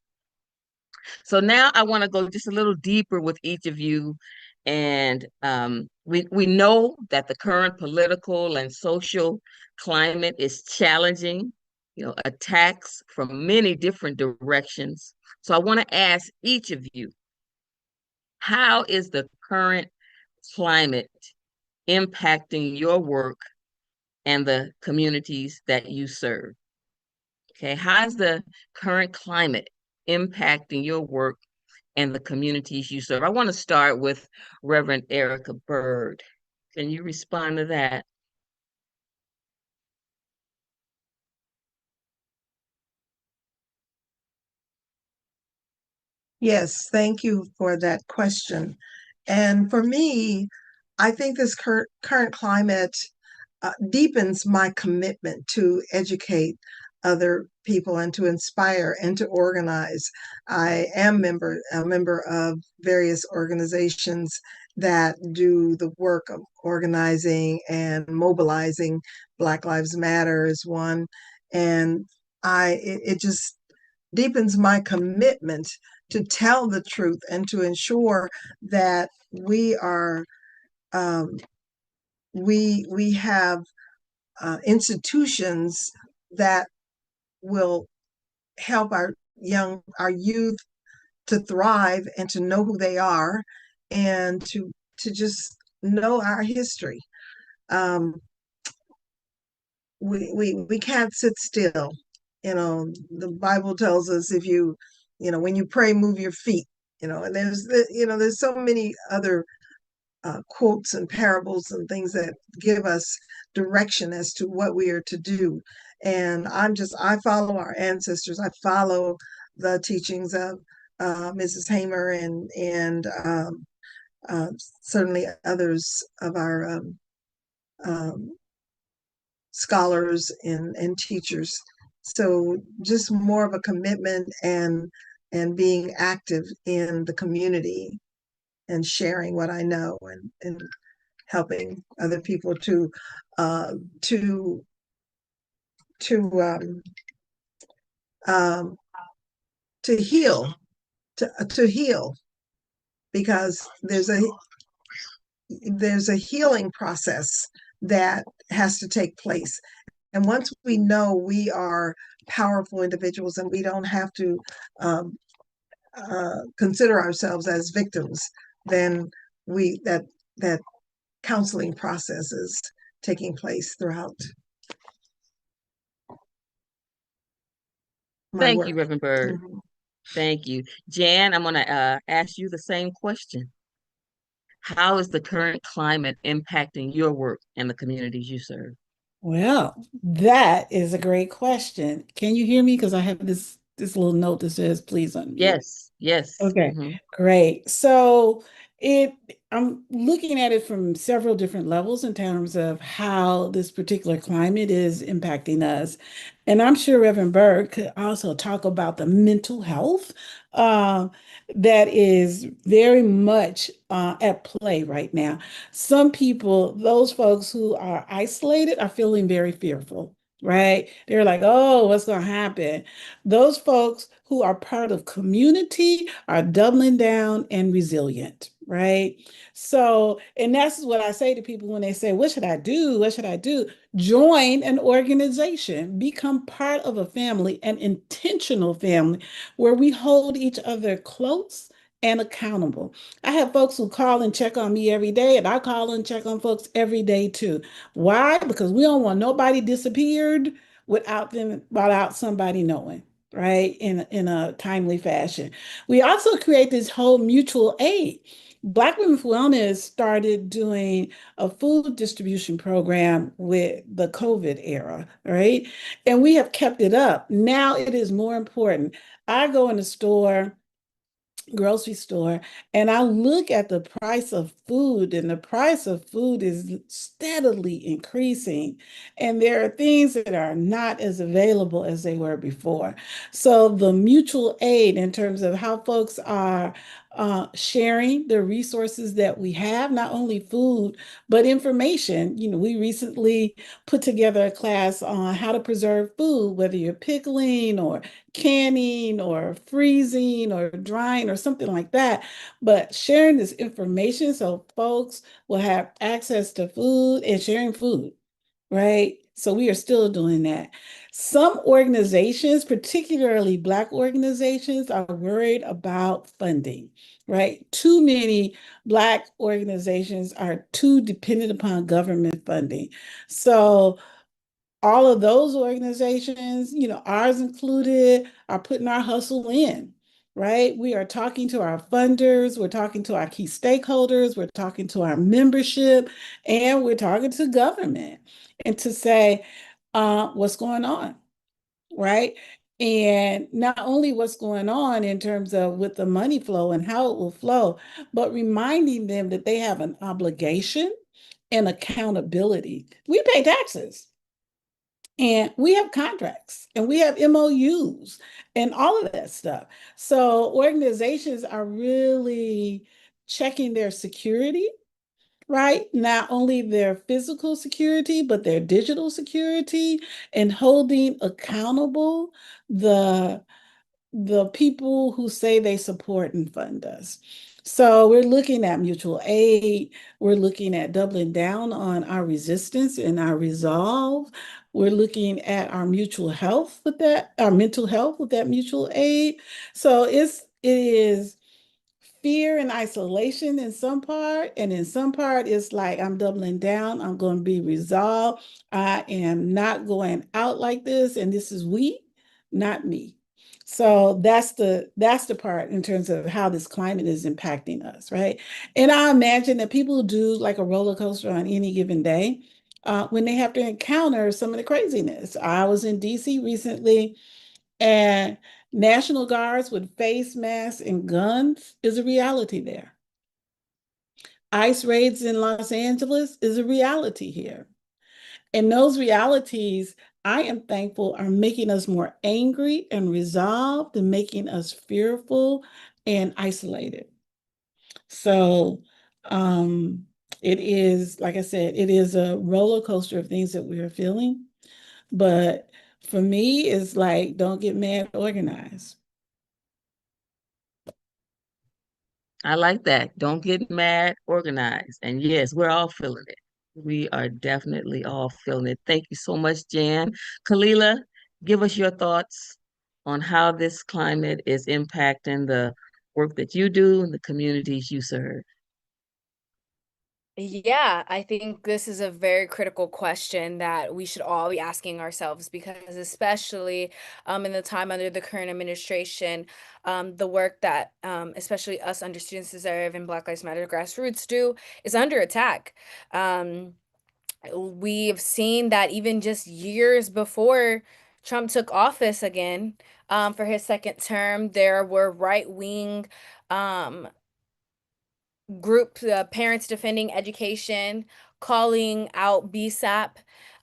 So now I want to go just a little deeper with each of you. And we know that the current political and social climate is challenging, attacks from many different directions. So I want to ask each of you, how is the current climate impacting your work and the communities that you serve? Okay, how's the current climate impacting your work and the communities you serve? I want to start with Reverend Erica Byrd. Can you respond to that? Yes, thank you for that question. And for me, I think this current climate deepens my commitment to educate other people and to inspire and to organize. I am a member of various organizations that do the work of organizing and mobilizing. Black Lives Matter is one, and it just deepens my commitment to tell the truth and to ensure that we are we have institutions that will help our youth to thrive and to know who they are and to just know our history. We can't sit still. The Bible tells us if when you pray, move your feet. And there's so many other quotes and parables and things that give us direction as to what we are to do. And I follow our ancestors. I follow the teachings of Mrs. Hamer and certainly others of our scholars and teachers. So just more of a commitment and being active in the community and sharing what I know and helping other people to heal, to heal, because there's a healing process that has to take place. And once we know we are powerful individuals and we don't have to consider ourselves as victims, then that counseling process is taking place throughout. my Thank work. you, Reverend Byrd. Mhm. Thank you. Jan, I'm going to ask you the same question. How is the current climate impacting your work and the communities you serve? Well, that is a great question. Can you hear me? Because I have this little note that says, please unmute. Yes, yes. Okay, great. So I'm looking at it from several different levels in terms of how this particular climate is impacting us. And I'm sure Reverend Byrd could also talk about the mental health that is very much at play right now. Some people, those folks who are isolated, are feeling very fearful. Right? They're like, oh, what's going to happen? Those folks who are part of community are doubling down and resilient, right? So, and that's what I say to people when they say, what should I do? What should I do? Join an organization, become part of a family, an intentional family where we hold each other close and accountable. I have folks who call and check on me every day, and I call and check on folks every day too. Why? Because we don't want nobody disappeared without somebody knowing, right? In a timely fashion. We also create this whole mutual aid. Black Women for Wellness started doing a food distribution program with the COVID era, right? And we have kept it up. Now it is more important. I go in the store, grocery store, and I look at the price of food, and the price of food is steadily increasing. And there are things that are not as available as they were before. So the mutual aid in terms of how folks are sharing the resources that we have, not only food, but information. You know, we recently put together a class on how to preserve food, whether you're pickling or canning or freezing or drying or something like that, but sharing this information so folks will have access to food and sharing food, right? So we are still doing that. Some organizations, particularly Black organizations, are worried about funding, right? Too many Black organizations are too dependent upon government funding. So all of those organizations, you know, ours included, are putting our hustle in, right? We are talking to our funders, we're talking to our key stakeholders, we're talking to our membership, and we're talking to government and to say, what's going on, right? And not only what's going on in terms of with the money flow and how it will flow, but reminding them that they have an obligation and accountability. We pay taxes. And we have contracts and we have MOUs and all of that stuff. So organizations are really checking their security, right? Not only their physical security, but their digital security, and holding accountable the people who say they support and fund us. So we're looking at mutual aid. We're looking at doubling down on our resistance and our resolve. We're looking at our mutual health with that, our mental health with that mutual aid. So it is fear and isolation in some part, and in some part it's like I'm doubling down. I'm going to be resolved. I am not going out like this, and this is we, not me. So that's the part in terms of how this climate is impacting us, right? And I imagine that people do like a roller coaster on any given day when they have to encounter some of the craziness. I was in DC recently, and National Guards with face masks and guns is a reality there. ICE raids in Los Angeles is a reality here. And those realities, I am thankful, are making us more angry and resolved and making us fearful and isolated. So it is, like I said, it is a roller coaster of things that we are feeling. But for me, it's like, don't get mad, organize. I like that. Don't get mad, organize. And yes, we're all feeling it. We are definitely all feeling it. Thank you so much, Jan. Kahlila, give us your thoughts on how this climate is impacting the work that you do and the communities you serve. Yeah, I think this is a very critical question that we should all be asking ourselves because especially in the time under the current administration, the work that especially us under Students Deserve and Black Lives Matter grassroots do is under attack. Um, we've seen that even just years before Trump took office again, for his second term, there were right-wing um, group, Parents Defending Education, calling out BSAP,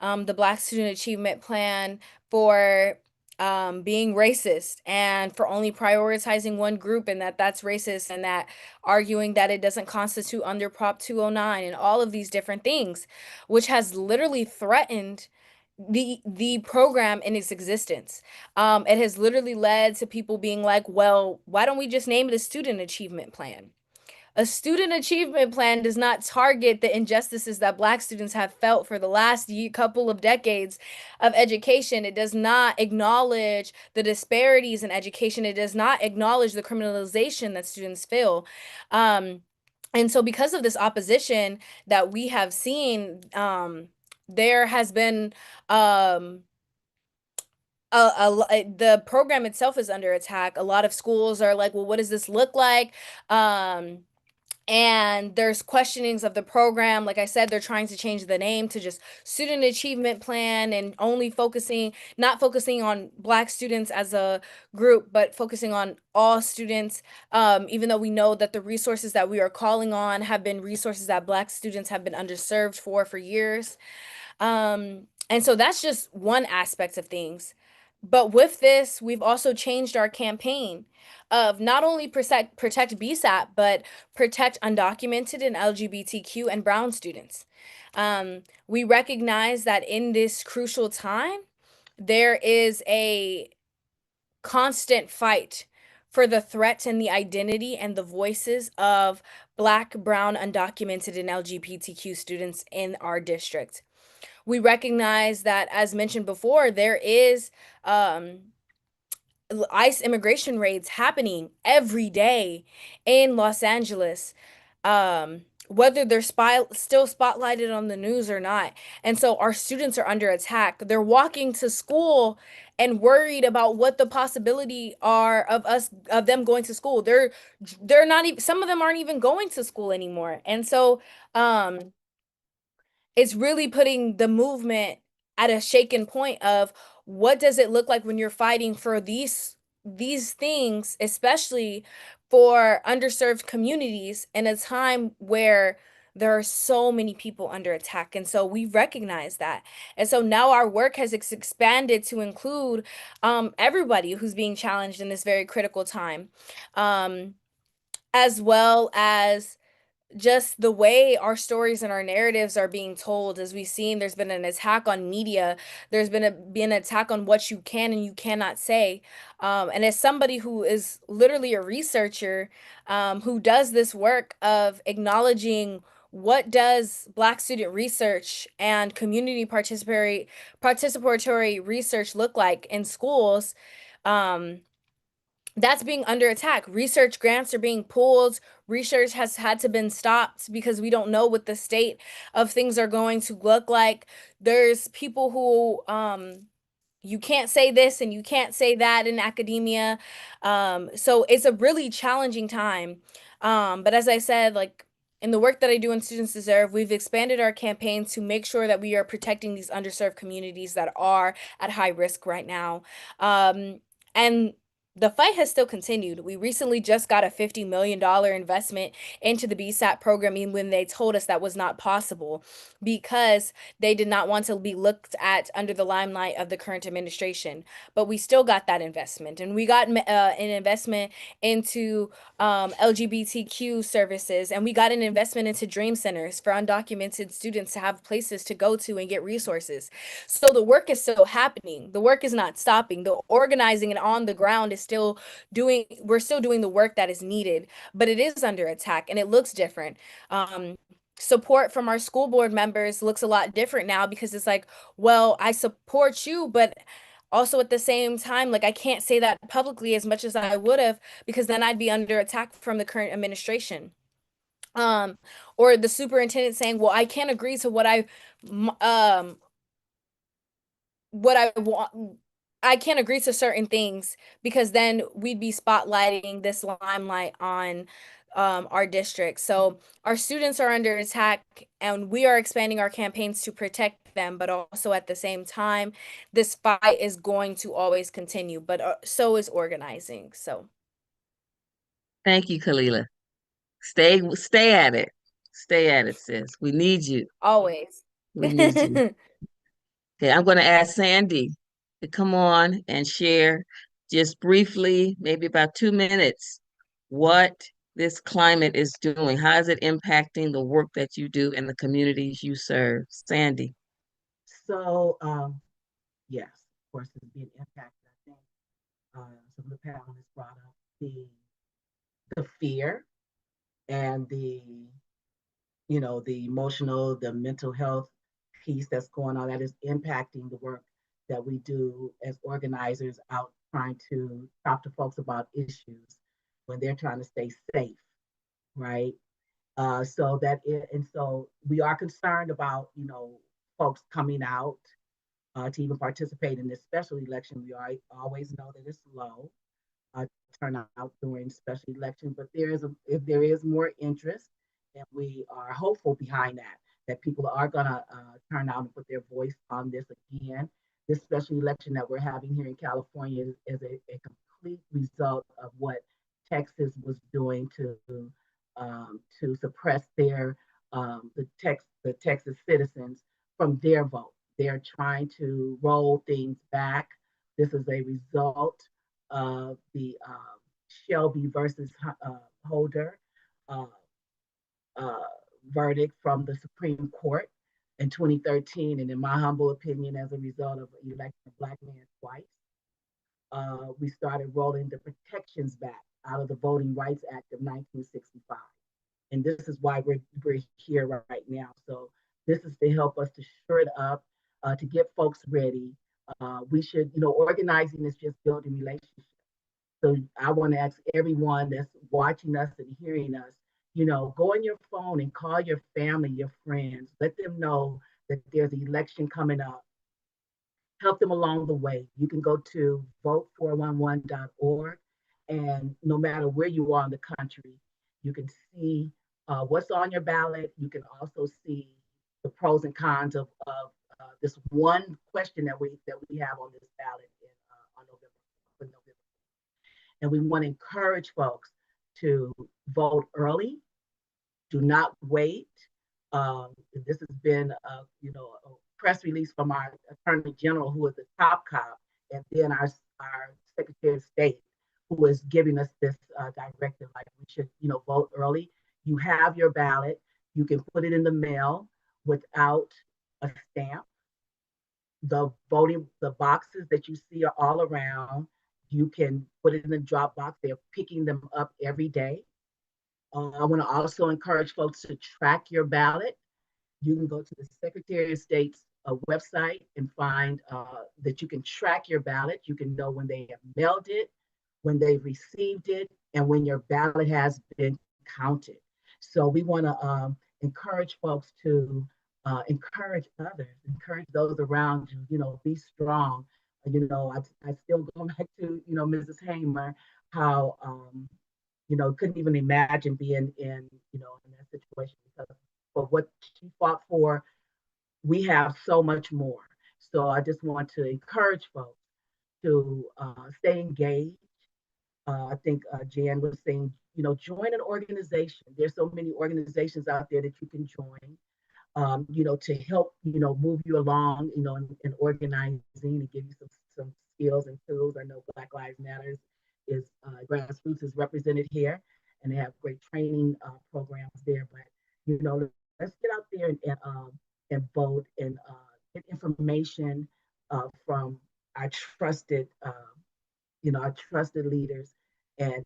the Black Student Achievement Plan, for being racist and for only prioritizing one group, and that's racist, and that arguing that it doesn't constitute under Prop 209 and all of these different things, which has literally threatened the program in its existence. It has literally led to people being like, well, why don't we just name it a student achievement plan? A student achievement plan does not target the injustices that Black students have felt for the last couple of decades of education. It does not acknowledge the disparities in education. It does not acknowledge the criminalization that students feel. And so, because of this opposition that we have seen, there has been the program itself is under attack. A lot of schools are like, well, what does this look like? And there's questionings of the program. Like I said, they're trying to change the name to just Student Achievement Plan and only not focusing on Black students as a group, but focusing on all students, even though we know that the resources that we are calling on have been resources that Black students have been underserved for years. And so that's just one aspect of things. But with this, we've also changed our campaign of not only protect BSAP, but protect undocumented and LGBTQ and brown students. We recognize that in this crucial time, there is a constant fight for the threats and the identity and the voices of Black, brown, undocumented, and LGBTQ students in our district. We recognize that, as mentioned before, there is ICE immigration raids happening every day in Los Angeles, whether they're still spotlighted on the news or not. And so our students are under attack. They're walking to school and worried about what the possibility are of them going to school. They're not even, some of them aren't even going to school anymore. And so it's really putting the movement at a shaken point of what does it look like when you're fighting for these things, especially for underserved communities in a time where there are so many people under attack. And so we recognize that. And so now our work has expanded to include everybody who's being challenged in this very critical time, as well as just the way our stories and our narratives are being told. As we've seen, there's been an attack on media. There's been an attack on what you can and you cannot say. And as somebody who is literally a researcher, who does this work of acknowledging what does Black student research and community participatory research look like in schools, that's being under attack. Research grants are being pulled. Research has had to been stopped because we don't know what the state of things are going to look like. There's people who you can't say this and you can't say that in academia. So it's a really challenging time. But as I said, like in the work that I do in Students Deserve, we've expanded our campaign to make sure that we are protecting these underserved communities that are at high risk right now. And the fight has still continued. We recently just got a $50 million investment into the BSAP program, even when they told us that was not possible because they did not want to be looked at under the limelight of the current administration. But we still got that investment. And we got an investment into LGBTQ services. And we got an investment into dream centers for undocumented students to have places to go to and get resources. So the work is still happening. The work is not stopping. The organizing and on the ground is we're still doing the work that is needed, but it is under attack and it looks different. Support from our school board members looks a lot different now because it's like, well, I support you, but also at the same time, like I can't say that publicly as much as I would have because then I'd be under attack from the current administration. or the superintendent saying, well, I can't agree to what I want. I can't agree to certain things, because then we'd be spotlighting this limelight on our district. So our students are under attack, and we are expanding our campaigns to protect them, but also at the same time, this fight is going to always continue, but so is organizing. So Thank you, Kahlila. Stay at it. Stay at it, sis. We need you. always. We need you. Okay, I'm going to ask Sandi to come on and share just briefly, maybe about 2 minutes, what this climate is doing. How is it impacting the work that you do in the communities you serve? Sandi. So, yes, of course, it's being impacted. I think some of the panelists brought up the fear and the emotional, the mental health piece that's going on that is impacting the work that we do as organizers out trying to talk to folks about issues when they're trying to stay safe, right? So we are concerned about, folks coming out to even participate in this special election. We always know that it's low turnout during special election, but if there is more interest, and we are hopeful behind that people are gonna turn out and put their voice on this again. This special election that we're having here in California is a complete result of what Texas was doing to suppress the Texas citizens from their vote. They're trying to roll things back. This is a result of the Shelby versus Holder verdict from the Supreme Court in 2013. And in my humble opinion, as a result of electing a Black man twice, we started rolling the protections back out of the Voting Rights Act of 1965. And this is why we're here right now. So this is to help us to shore it up, to get folks ready. We should, organizing is just building relationships. So I want to ask everyone that's watching us and hearing us, go on your phone and call your family, your friends, let them know that there's an election coming up. Help them along the way. You can go to vote411.org, and no matter where you are in the country, you can see what's on your ballot. You can also see the pros and cons of this one question that we have on this ballot on November. And we want to encourage folks to vote early. Do not wait. This has been a press release from our Attorney General, who is the top cop, and then our Secretary of State, who is giving us this directive, like we should, vote early. You have your ballot. You can put it in the mail without a stamp. The boxes that you see are all around. You can put it in the drop box. They're picking them up every day. I want to also encourage folks to track your ballot. You can go to the Secretary of State's website and find that you can track your ballot. You can know when they have mailed it, when they've received it, and when your ballot has been counted. So we want to encourage folks to encourage others, encourage those around you, be strong. I still go back to, Mrs. Hamer, how, couldn't even imagine being in that situation, because for what she fought for, we have so much more. So I just want to encourage folks to stay engaged. I think Jan was saying, join an organization. There's so many organizations out there that you can join. To help, move you along, in organizing and give you some skills and tools. I know Black Lives Matter is grassroots is represented here, and they have great training programs there. But let's get out there and vote and get information from our trusted, our trusted leaders, and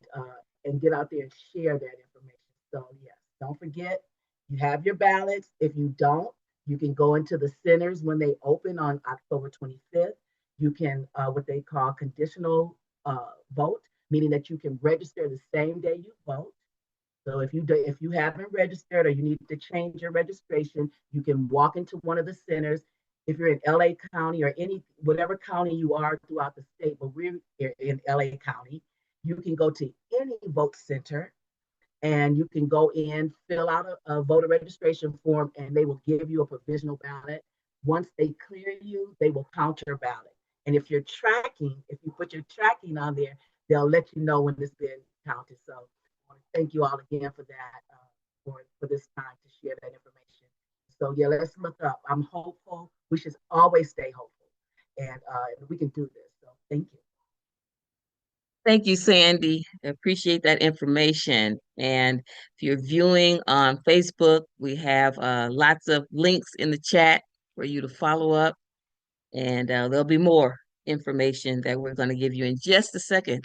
get out there and share that information. So yes, don't forget. You have your ballots. If you don't, you can go into the centers when they open on October 25th. You can, what they call conditional vote, meaning that you can register the same day you vote. So if you haven't registered or you need to change your registration, you can walk into one of the centers. If you're in LA County or whatever county you are throughout the state, but we're in LA County, you can go to any vote center and you can go in, fill out a voter registration form, and they will give you a provisional ballot. Once they clear you, they will count your ballot. And if you put your tracking on there, they'll let you know when it's been counted. So I want to thank you all again for that, for this time to share that information. So yeah, let's look up. I'm hopeful. We should always stay hopeful, and we can do this. So thank you. Thank you, Sandi. I appreciate that information. And if you're viewing on Facebook, we have lots of links in the chat for you to follow up. And there'll be more information that we're going to give you in just a second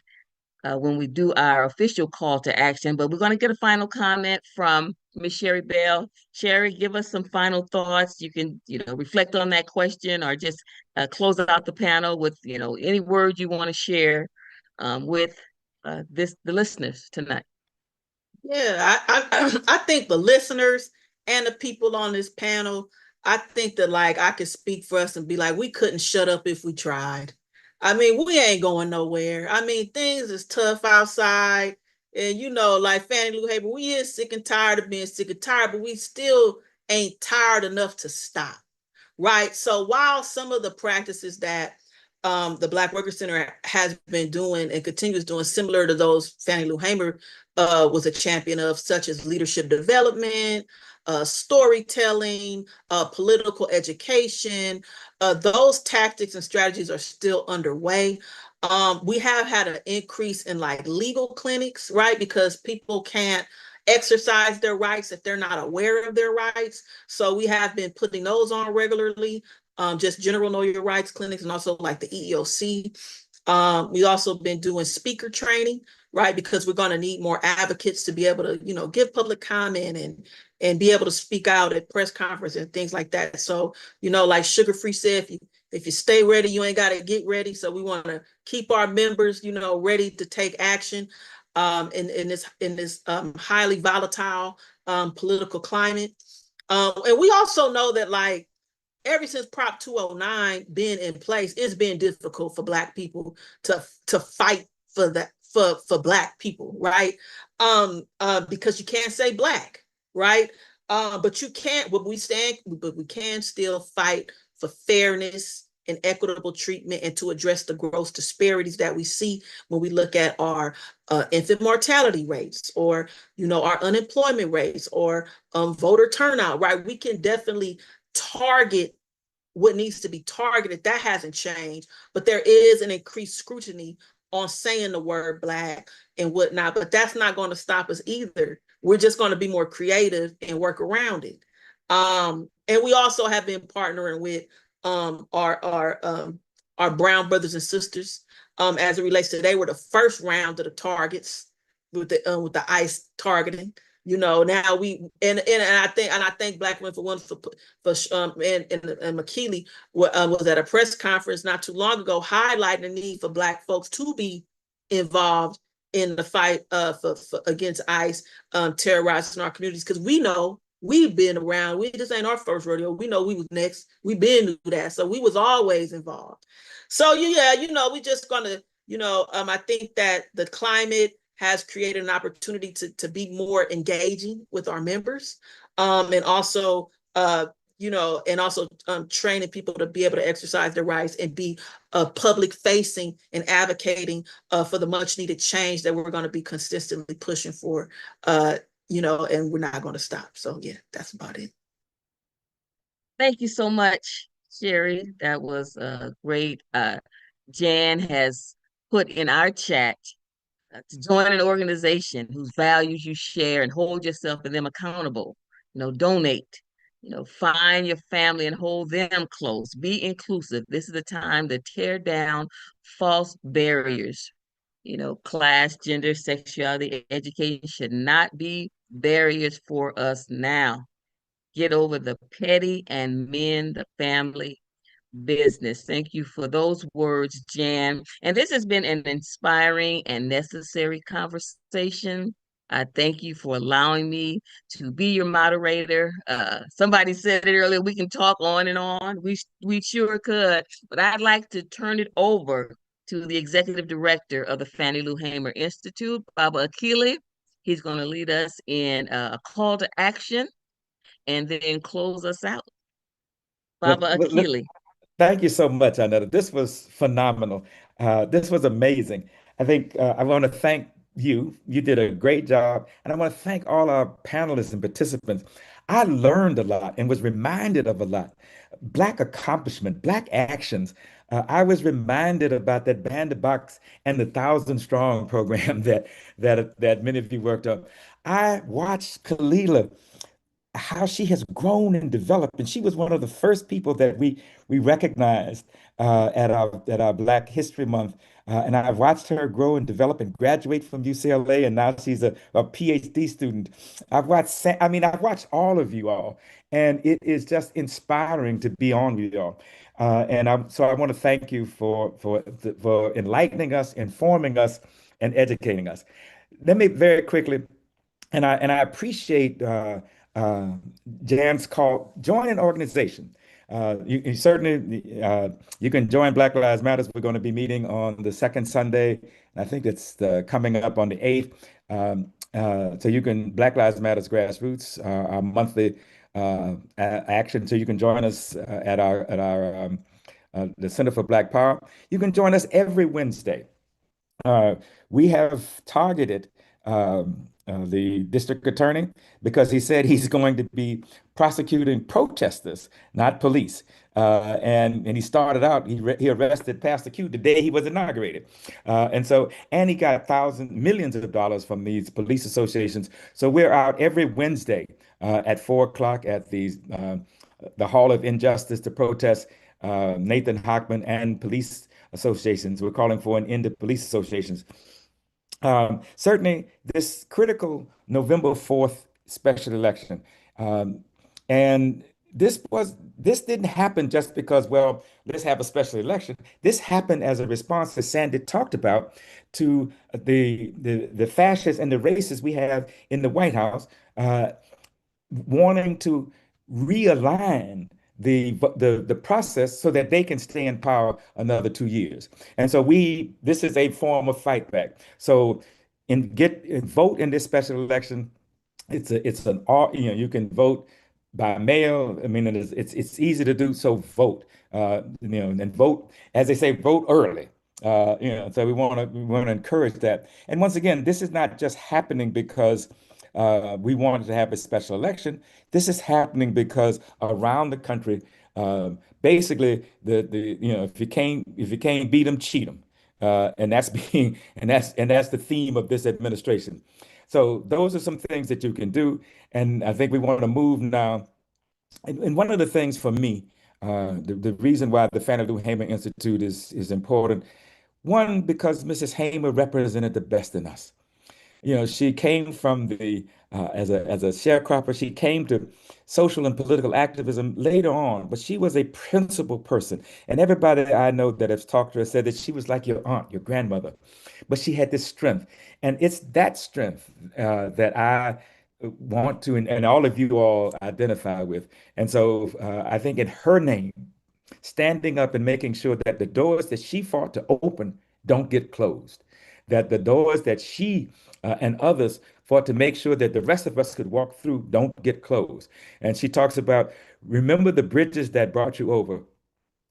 when we do our official call to action. But we're going to get a final comment from Ms. Sherri Bell. Sherri, give us some final thoughts. You can, reflect on that question or just close out the panel with, any words you want to share with the listeners tonight. Yeah, I think the listeners and the people on this panel, I think that I could speak for us and be like, we couldn't shut up if we tried. I mean, we ain't going nowhere. I mean, things is tough outside. And like Fannie Lou Hamer, we is sick and tired of being sick and tired, but we still ain't tired enough to stop. Right. So while some of the practices that the Black Workers Center has been doing and continues doing, similar to those Fannie Lou Hamer was a champion of, such as leadership development, storytelling, political education, those tactics and strategies are still underway. We have had an increase in legal clinics, right? Because people can't exercise their rights if they're not aware of their rights. So we have been putting those on regularly, just general know your rights clinics, and also the EEOC. We also been doing speaker training, right? Because we're going to need more advocates to be able to, give public comment and be able to speak out at press conferences and things like that. So, like Sugar Free said, if you stay ready, you ain't got to get ready. So we want to keep our members, ready to take action in this highly volatile political climate. And we also know that ever since Prop 209 been in place, it's been difficult for Black people to fight for that for Black people, right? Because you can't say Black, right? But we can still fight for fairness and equitable treatment, and to address the gross disparities that we see when we look at our infant mortality rates, or our unemployment rates, or voter turnout, right? We can definitely target what needs to be targeted. That hasn't changed, but there is an increased scrutiny on saying the word Black and whatnot, but that's not going to stop us either. We're just going to be more creative and work around it. And we also have been partnering with our brown brothers and sisters as it relates to, they were the first round of the targets with the ICE targeting. Now we and I think Black Women for One for and AKILI was at a press conference not too long ago, highlighting the need for Black folks to be involved in the fight for against ICE terrorizing our communities, because we know we've been around. This ain't our first rodeo. We know we was next. We've been through that, so we was always involved. So yeah, we just gonna I think that the climate has created an opportunity to be more engaging with our members, and also training people to be able to exercise their rights and be public facing and advocating for the much needed change that we're going to be consistently pushing for, and we're not going to stop. So yeah, that's about it. Thank you so much, Sherri. That was great. Jan has put in our chat to join an organization whose values you share and hold yourself and them accountable. Donate, find your family and hold them close. Be inclusive. This is the time to tear down false barriers. Class, gender, sexuality, education should not be barriers for us now. Get over the petty and mend the family business. Thank you for those words, Jan. And this has been an inspiring and necessary conversation. I thank you for allowing me to be your moderator. Somebody said it earlier, we can talk on and on. We sure could, but I'd like to turn it over to the executive director of the Fannie Lou Hamer Institute, Baba AKILI. He's going to lead us in a call to action and then close us out. Baba AKILI. Thank you so much, Arnetta. This was phenomenal. This was amazing. I think I want to thank you. You did a great job. And I want to thank all our panelists and participants. I learned a lot and was reminded of a lot. Black accomplishment, Black actions. I was reminded about that Band the Box and the Thousand Strong program that many of you worked on. I watched Kahlila, how she has grown and developed. And she was one of the first people that we recognized at our Black History Month. And I've watched her grow and develop and graduate from UCLA, and now she's a PhD student. I've watched all of you all, and it is just inspiring to be on with y'all. So I want to thank you for enlightening us, informing us, and educating us. Let me very quickly, and I appreciate uh, Jan's call, join an organization. You certainly you can join Black Lives Matters. We're going to be meeting on the second Sunday, and I think it's coming up on the 8th. So you can Black Lives Matters Grassroots, our monthly action. So you can join us at the Center for Black Power. You can join us every Wednesday. Uh, we have targeted the district attorney because he said he's going to be prosecuting protesters, not police. And he started out, he arrested Pastor Q the day he was inaugurated. And he got millions of dollars from these police associations. So we're out every Wednesday at 4 o'clock at the Hall of Injustice to protest Nathan Hochman and police associations. We're calling for an end to police associations. Certainly, this critical November 4th special election, and this didn't happen just because, well, let's have a special election. This happened as a response, as Sandi talked about, to the fascists and the racists we have in the White House, wanting to realign the process so that they can stay in power another 2 years. And so this is a form of fight back. So vote in this special election. It's an all, you can vote by mail. I mean, it's easy to do. So vote, and vote, as they say, vote early. So we want to encourage that. And once again, this is not just happening because we wanted to have a special election. This is happening because around the country, basically, if you can't beat them, cheat them, and that's the theme of this administration. So those are some things that you can do, and I think we want to move now. And one of the things for me, the reason why the Fannie Lou Hamer Institute is important, one, because Mrs. Hamer represented the best in us. She came from as a sharecropper. She came to social and political activism later on, but she was a principled person. And everybody I know that has talked to her said that she was like your aunt, your grandmother, but she had this strength. And it's that strength that I want to, and all of you all identify with. And so I think in her name, standing up and making sure that the doors that she fought to open don't get closed, that the doors that she and others fought to make sure that the rest of us could walk through don't get closed. And she talks about, remember the bridges that brought you over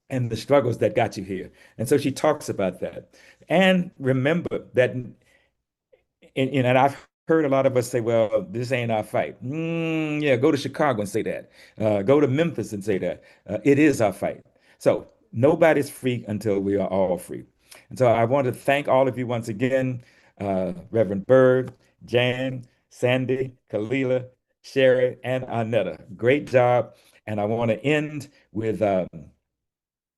and the struggles that got you here. And so she talks about that. And remember that, and I've heard a lot of us say, well, this ain't our fight. Yeah, go to Chicago and say that. Go to Memphis and say that. It is our fight. So nobody's free until we are all free. And so I want to thank all of you once again, Reverend Byrd, Jan, Sandi, Kahlila, Sherri, and Arnetta. Great job. And I want to end with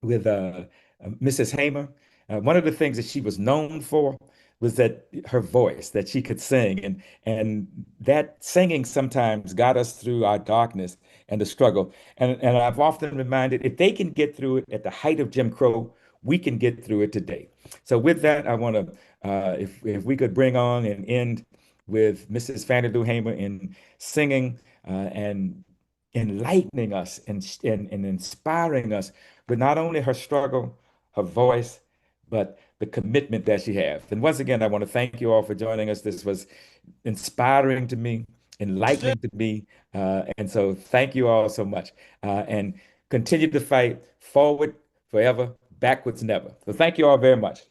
Mrs. Hamer. One of the things that she was known for was that her voice, that she could sing, and that singing sometimes got us through our darkness and the struggle. And I've often reminded, if they can get through it at the height of Jim Crow, we can get through it today. So with that, I want to, if we could bring on and end with Mrs. Fannie Lou Hamer in singing and enlightening us and inspiring us with not only her struggle, her voice, but the commitment that she has. And once again, I want to thank you all for joining us. This was inspiring to me, enlightening to me. And so thank you all so much. And continue to fight forward, forever, backwards, never. So thank you all very much.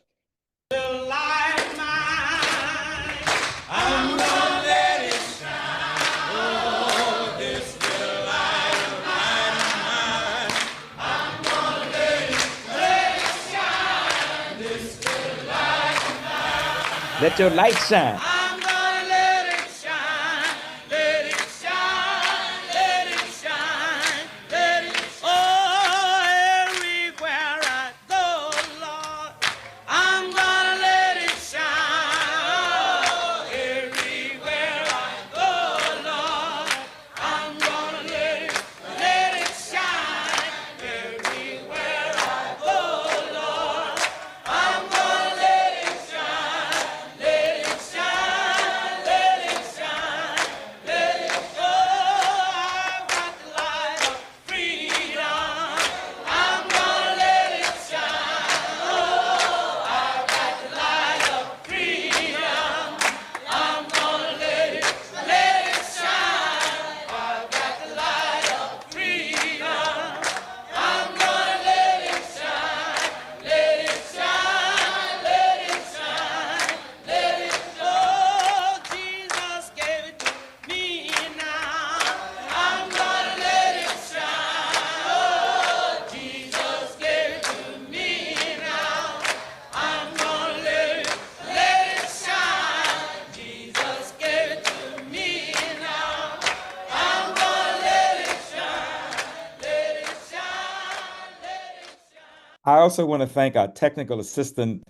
Let your light shine. I'm gonna let it shine, let it shine, let it shine, let it oh, everywhere I go, Lord. I'm gonna let it shine, oh, everywhere I go, Lord. I'm gonna let it shine, everywhere I go, Lord. I'm gonna let it shine. Let it shine, let it shine, let it go. I've got the light of freedom. I'm gonna let it shine. Oh, I've got the light of freedom. I'm gonna let it shine. I've got the light of freedom. I'm gonna let it shine, let it shine, let it shine. Let it go, Jesus gave it to me now. I'm gonna let it shine. Oh, Jesus gave it to me now. I'm gonna let it shine. Jesus gave it to me now. I'm gonna let it shine, let it shine, let it shine. I also want to thank our technical assistant,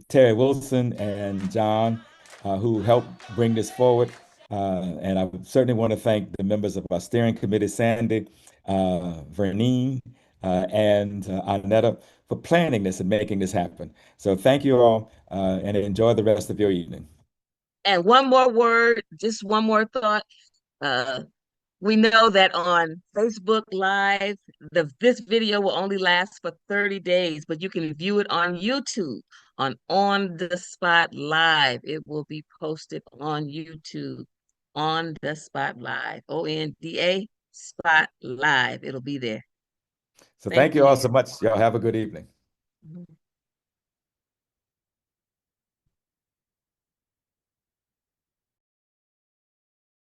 Terry Wilson and John, who helped bring this forward. And I certainly want to thank the members of our steering committee, Sandi, Vernine, and Arnetta, for planning this and making this happen. So thank you all, and enjoy the rest of your evening. And one more word, just one more thought. We know that on Facebook Live, this video will only last for 30 days, but you can view it on YouTube on the Spot Live. It will be posted on YouTube on the Spot Live, ONDA Spot Live. It'll be there. So thank you all so much. Y'all have a good evening. Mhm.